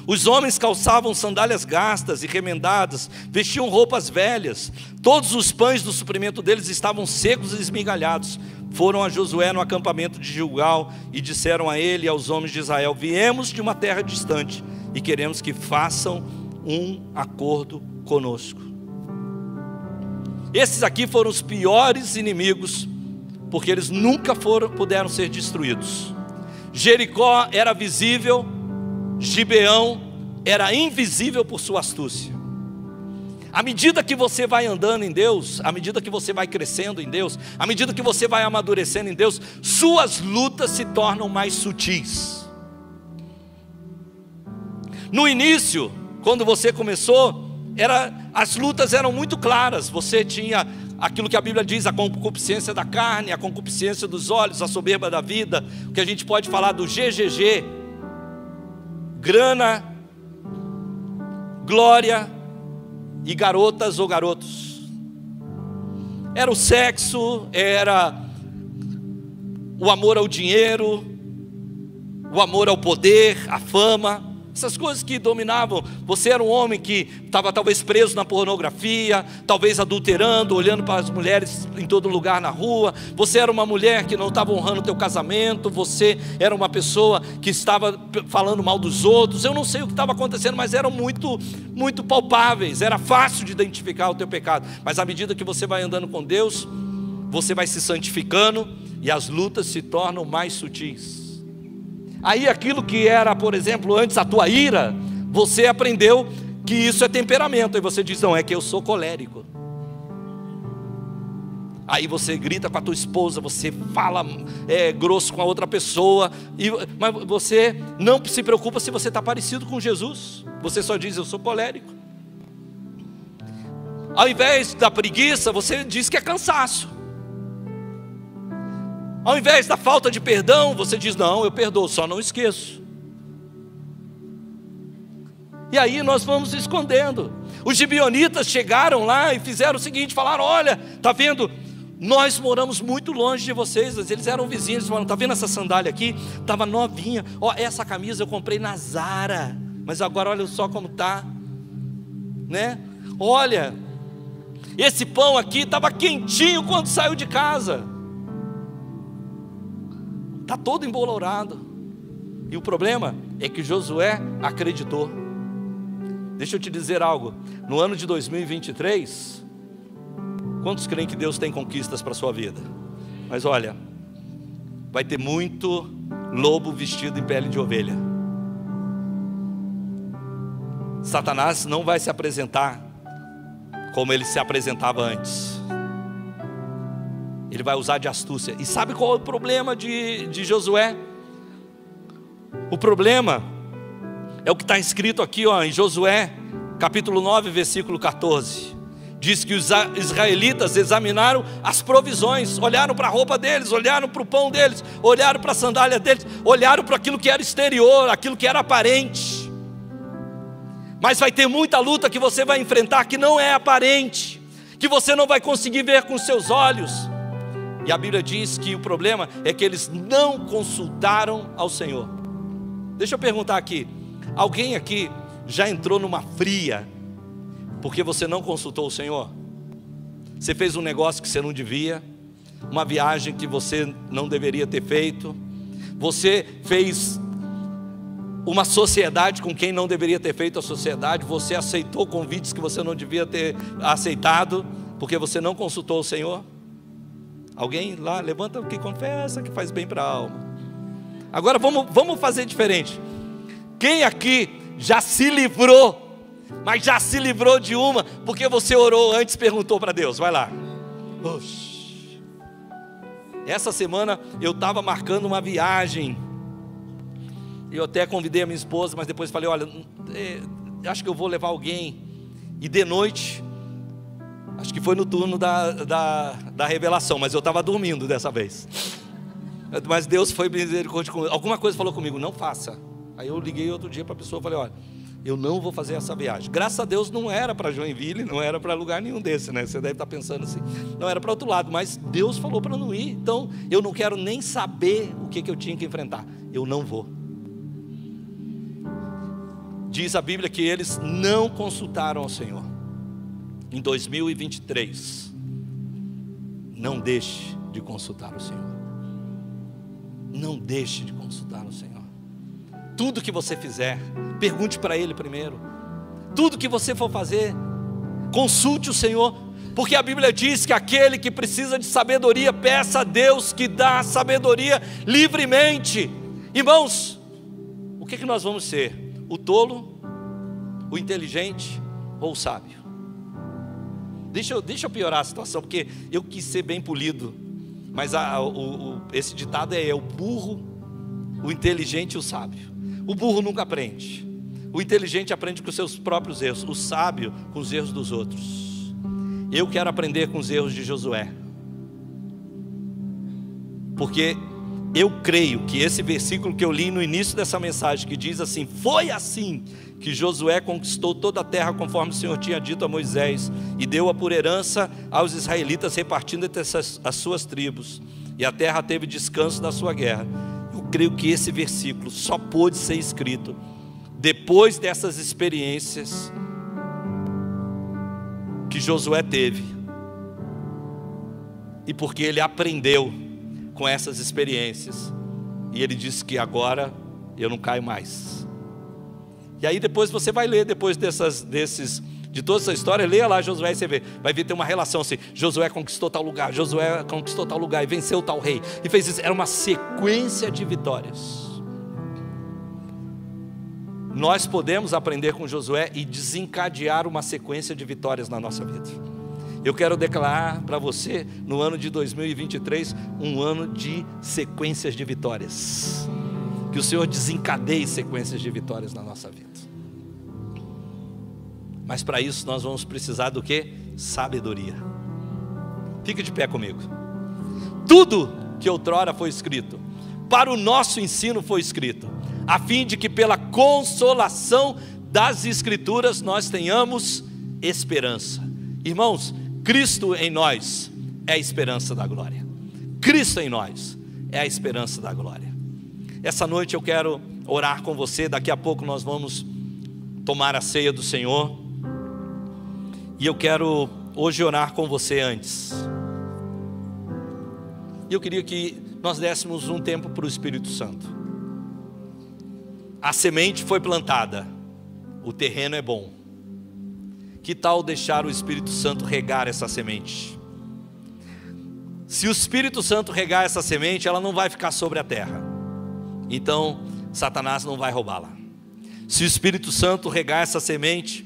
Os homens calçavam sandálias gastas e remendadas, vestiam roupas velhas. Todos os pães do suprimento deles estavam secos e esmigalhados. Foram a Josué no acampamento de Gilgal e disseram a ele e aos homens de Israel: viemos de uma terra distante e queremos que façam um acordo conosco. Esses aqui foram os piores inimigos, porque eles nunca puderam ser destruídos. Jericó era visível, Gibeão era invisível por sua astúcia. À medida que você vai andando em Deus, à medida que você vai crescendo em Deus, à medida que você vai amadurecendo em Deus, suas lutas se tornam mais sutis. No início, quando você começou, as lutas eram muito claras. Você tinha aquilo que a Bíblia diz, a concupiscência da carne, a concupiscência dos olhos, a soberba da vida, o que a gente pode falar do GGG, grana, glória e garotas ou garotos. Era o sexo, era o amor ao dinheiro, o amor ao poder, à fama, essas coisas que dominavam. Você era um homem que estava talvez preso na pornografia, talvez adulterando, olhando para as mulheres em todo lugar na rua. Você era uma mulher que não estava honrando o teu casamento. Você era uma pessoa que estava falando mal dos outros. Eu não sei o que estava acontecendo, mas eram muito, muito palpáveis. Era fácil de identificar o teu pecado. Mas à medida que você vai andando com Deus, você vai se santificando e as lutas se tornam mais sutis. Aí aquilo que era, por exemplo, antes a tua ira, você aprendeu que isso é temperamento. E você diz: não, é que eu sou colérico. Aí você grita com a tua esposa, você fala grosso com a outra pessoa, mas você não se preocupa se você está parecido com Jesus. Você só diz: eu sou colérico. Ao invés da preguiça, você diz que é cansaço. Ao invés da falta de perdão, você diz: não, eu perdoo, só não esqueço. E aí nós vamos escondendo. Os gibeonitas chegaram lá e fizeram o seguinte, falaram: olha, está vendo, nós moramos muito longe de vocês. Eles eram vizinhos, eles falaram: está vendo essa sandália aqui? Estava novinha. Ó, essa camisa eu comprei na Zara, mas agora olha só como está, né? Olha, esse pão aqui estava quentinho quando saiu de casa. Está todo embolorado. E o problema é que Josué acreditou. Deixa eu te dizer algo. No ano de 2023, quantos creem que Deus tem conquistas para a sua vida? Mas olha, vai ter muito lobo vestido em pele de ovelha. Satanás não vai se apresentar como ele se apresentava antes. Ele vai usar de astúcia. E sabe qual é o problema de Josué? O problema é o que está escrito aqui, ó, em Josué capítulo 9, versículo 14. Diz que os israelitas examinaram as provisões, olharam para a roupa deles, olharam para o pão deles, olharam para a sandália deles, olharam para aquilo que era exterior, aquilo que era aparente. Mas vai ter muita luta que você vai enfrentar que não é aparente, que você não vai conseguir ver com os seus olhos. E a Bíblia diz que o problema é que eles não consultaram ao Senhor. Deixa eu perguntar aqui, alguém aqui já entrou numa fria porque você não consultou o Senhor? Você fez um negócio que você não devia, uma viagem que você não deveria ter feito, você fez uma sociedade com quem não deveria ter feito a sociedade, você aceitou convites que você não devia ter aceitado, porque você não consultou o Senhor? Alguém lá, levanta o que confessa que faz bem para a alma. Agora vamos fazer diferente. Quem aqui já se livrou, mas já se livrou de uma, porque você orou antes, perguntou para Deus? Vai lá. Oxi. Essa semana eu estava marcando uma viagem. Eu até convidei a minha esposa, mas depois falei, olha, acho que eu vou levar alguém. E de noite, acho que foi no turno da revelação, mas eu estava dormindo dessa vez. Mas Deus foi misericórdia comigo. Alguma coisa falou comigo, não faça. Aí eu liguei outro dia para a pessoa e falei, olha, eu não vou fazer essa viagem. Graças a Deus não era para Joinville, não era para lugar nenhum desse, né? Você deve estar pensando assim, não era para outro lado, mas Deus falou para não ir. Então eu não quero nem saber o que eu tinha que enfrentar. Eu não vou. Diz a Bíblia que eles não consultaram ao Senhor. Em 2023, não deixe de consultar o Senhor. Não deixe de consultar o Senhor. Tudo que você fizer, pergunte para Ele primeiro. Tudo que você for fazer, consulte o Senhor, porque a Bíblia diz que aquele que precisa de sabedoria, peça a Deus que dá sabedoria livremente. Irmãos, o que nós vamos ser? O tolo, o inteligente ou o sábio? Deixa eu piorar a situação, porque eu quis ser bem polido, mas esse ditado é o burro, o inteligente e o sábio. O burro nunca aprende. O inteligente aprende com os seus próprios erros. O sábio com os erros dos outros. Eu quero aprender com os erros de Josué, porque eu creio que esse versículo que eu li no início dessa mensagem, que diz assim: foi assim que Josué conquistou toda a terra, conforme o Senhor tinha dito a Moisés, e deu-a por herança aos israelitas, repartindo entre as suas tribos, e a terra teve descanso da sua guerra. Eu creio que esse versículo só pôde ser escrito depois dessas experiências que Josué teve, e porque ele aprendeu com essas experiências, e ele disse que agora eu não caio mais. E aí depois você vai ler, depois de toda essa história, leia lá Josué e você vai ver, tem uma relação assim: Josué conquistou tal lugar, Josué conquistou tal lugar, e venceu tal rei, e fez isso. Era uma sequência de vitórias. Nós podemos aprender com Josué e desencadear uma sequência de vitórias na nossa vida. Eu quero declarar para você, no ano de 2023, um ano de sequências de vitórias. Que o Senhor desencadeie sequências de vitórias na nossa vida. Mas para isso nós vamos precisar do quê? Sabedoria. Fique de pé comigo. Tudo que outrora foi escrito, para o nosso ensino foi escrito, a fim de que pela consolação das Escrituras nós tenhamos esperança. Irmãos, Cristo em nós é a esperança da glória. Cristo em nós é a esperança da glória. Essa noite eu quero orar com você. Daqui a pouco nós vamos tomar a ceia do Senhor, e eu quero hoje orar com você antes. Eu queria que nós dessemos um tempo para o Espírito Santo. A semente foi plantada, o terreno é bom. Que tal deixar o Espírito Santo regar essa semente? Se o Espírito Santo regar essa semente, ela não vai ficar sobre a terra. Então, Satanás não vai roubá-la. Se o Espírito Santo regar essa semente,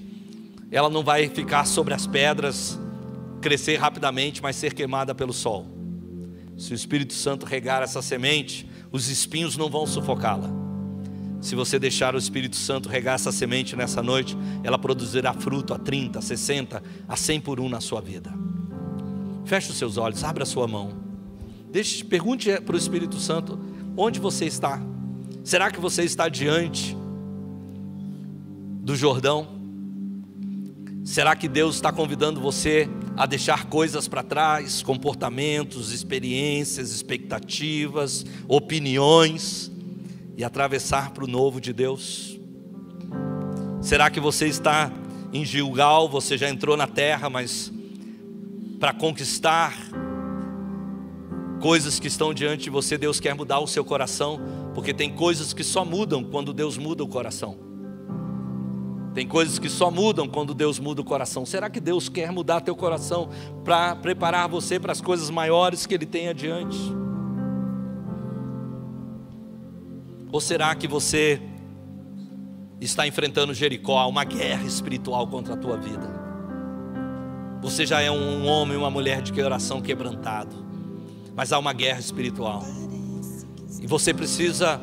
ela não vai ficar sobre as pedras, crescer rapidamente, mas ser queimada pelo sol. Se o Espírito Santo regar essa semente, os espinhos não vão sufocá-la. Se você deixar o Espírito Santo regar essa semente nessa noite, ela produzirá fruto a 30, a 60, a 100 por 1 na sua vida. Feche os seus olhos, abra a sua mão. Pergunte para o Espírito Santo: onde você está? Será que você está diante do Jordão? Será que Deus está convidando você a deixar coisas para trás, comportamentos, experiências, expectativas, opiniões, e atravessar para o novo de Deus? Será que você está em Gilgal, você já entrou na terra, mas para conquistar coisas que estão diante de você, Deus quer mudar o seu coração, porque tem coisas que só mudam quando Deus muda o coração. Tem coisas que só mudam quando Deus muda o coração. Será que Deus quer mudar teu coração para preparar você para as coisas maiores que Ele tem adiante? Ou será que você está enfrentando Jericó, uma guerra espiritual contra a tua vida? Você já é um homem, uma mulher de coração quebrantado, mas há uma guerra espiritual. E você precisa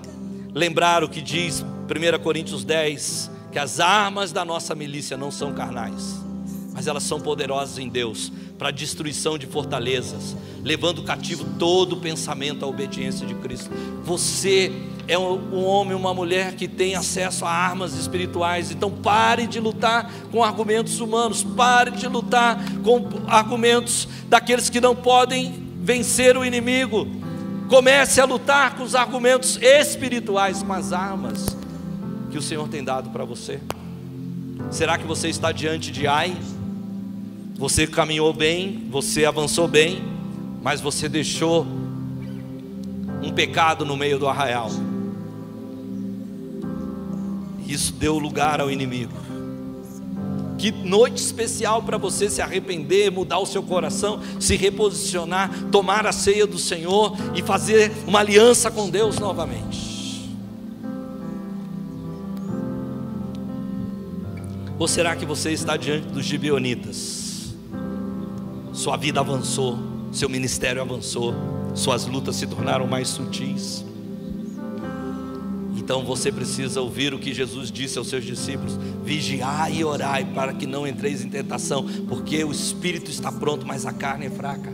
lembrar o que diz 1 Coríntios 10, que as armas da nossa milícia não são carnais, mas elas são poderosas em Deus, para a destruição de fortalezas, levando cativo todo o pensamento à obediência de Cristo. Você é um homem, uma mulher que tem acesso a armas espirituais. Então pare de lutar com argumentos humanos, pare de lutar com argumentos daqueles que não podem vencer o inimigo. Comece a lutar com os argumentos espirituais, com as armas que o Senhor tem dado para você. Será que você está diante de Ai? Você caminhou bem, você avançou bem, mas você deixou um pecado no meio do arraial. Isso deu lugar ao inimigo. Que noite especial para você se arrepender, mudar o seu coração, se reposicionar, tomar a ceia do Senhor e fazer uma aliança com Deus novamente. Ou será que você está diante dos gibeonitas? Sua vida avançou, seu ministério avançou, suas lutas se tornaram mais sutis. Então você precisa ouvir o que Jesus disse aos seus discípulos: vigiai e orai para que não entreis em tentação, porque o espírito está pronto, mas a carne é fraca.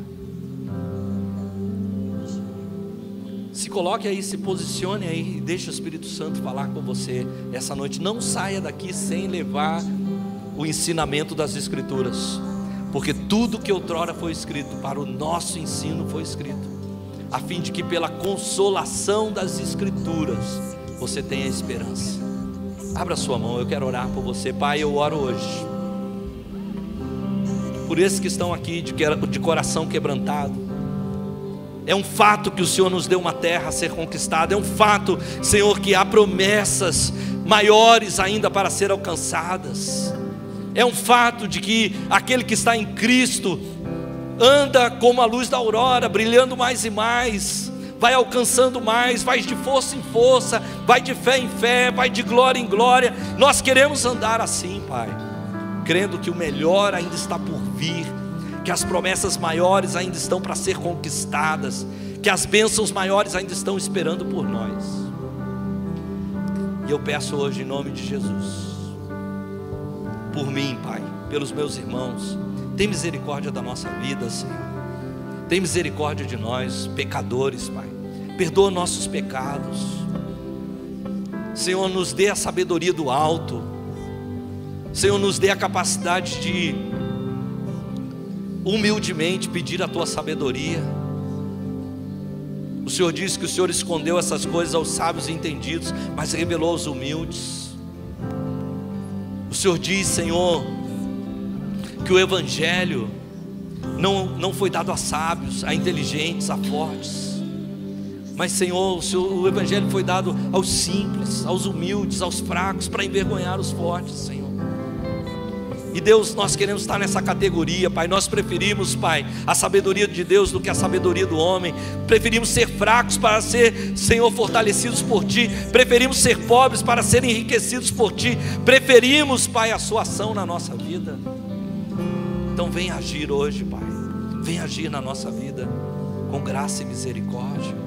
Se coloque aí, se posicione aí, e deixe o Espírito Santo falar com você essa noite. Não saia daqui sem levar o ensinamento das Escrituras, porque tudo que outrora foi escrito para o nosso ensino foi escrito, a fim de que pela consolação das Escrituras você tenha esperança. Abra sua mão, eu quero orar por você. Pai, eu oro hoje por esses que estão aqui de coração quebrantado. É um fato que o Senhor nos deu uma terra a ser conquistada. É um fato, Senhor, que há promessas maiores ainda para ser alcançadas. É um fato de que aquele que está em Cristo anda como a luz da aurora, brilhando mais e mais, vai alcançando mais, vai de força em força, vai de fé em fé, vai de glória em glória. Nós queremos andar assim, Pai, crendo que o melhor ainda está por vir, que as promessas maiores ainda estão para ser conquistadas, que as bênçãos maiores ainda estão esperando por nós. E eu peço hoje em nome de Jesus, por mim, Pai, pelos meus irmãos, tem misericórdia da nossa vida, Senhor. Tem misericórdia de nós, pecadores, Pai. Perdoa nossos pecados. Senhor, nos dê a sabedoria do alto. Senhor, nos dê a capacidade de humildemente pedir a Tua sabedoria. O Senhor disse que o Senhor escondeu essas coisas aos sábios e entendidos, mas revelou aos humildes. O Senhor diz, Senhor, que o Evangelho não foi dado a sábios, a inteligentes, a fortes, mas, Senhor, o Evangelho foi dado aos simples, aos humildes, aos fracos, para envergonhar os fortes, Senhor. E Deus, nós queremos estar nessa categoria, Pai. Nós preferimos, Pai, a sabedoria de Deus do que a sabedoria do homem. Preferimos ser fracos para ser, Senhor, fortalecidos por Ti. Preferimos ser pobres para ser enriquecidos por Ti. Preferimos, Pai, a Sua ação na nossa vida. Então vem agir hoje, Pai. Vem agir na nossa vida com graça e misericórdia.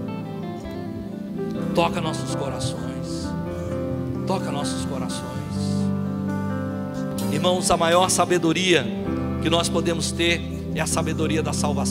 Toca nossos corações. Toca nossos corações. Irmãos, a maior sabedoria que nós podemos ter é a sabedoria da salvação.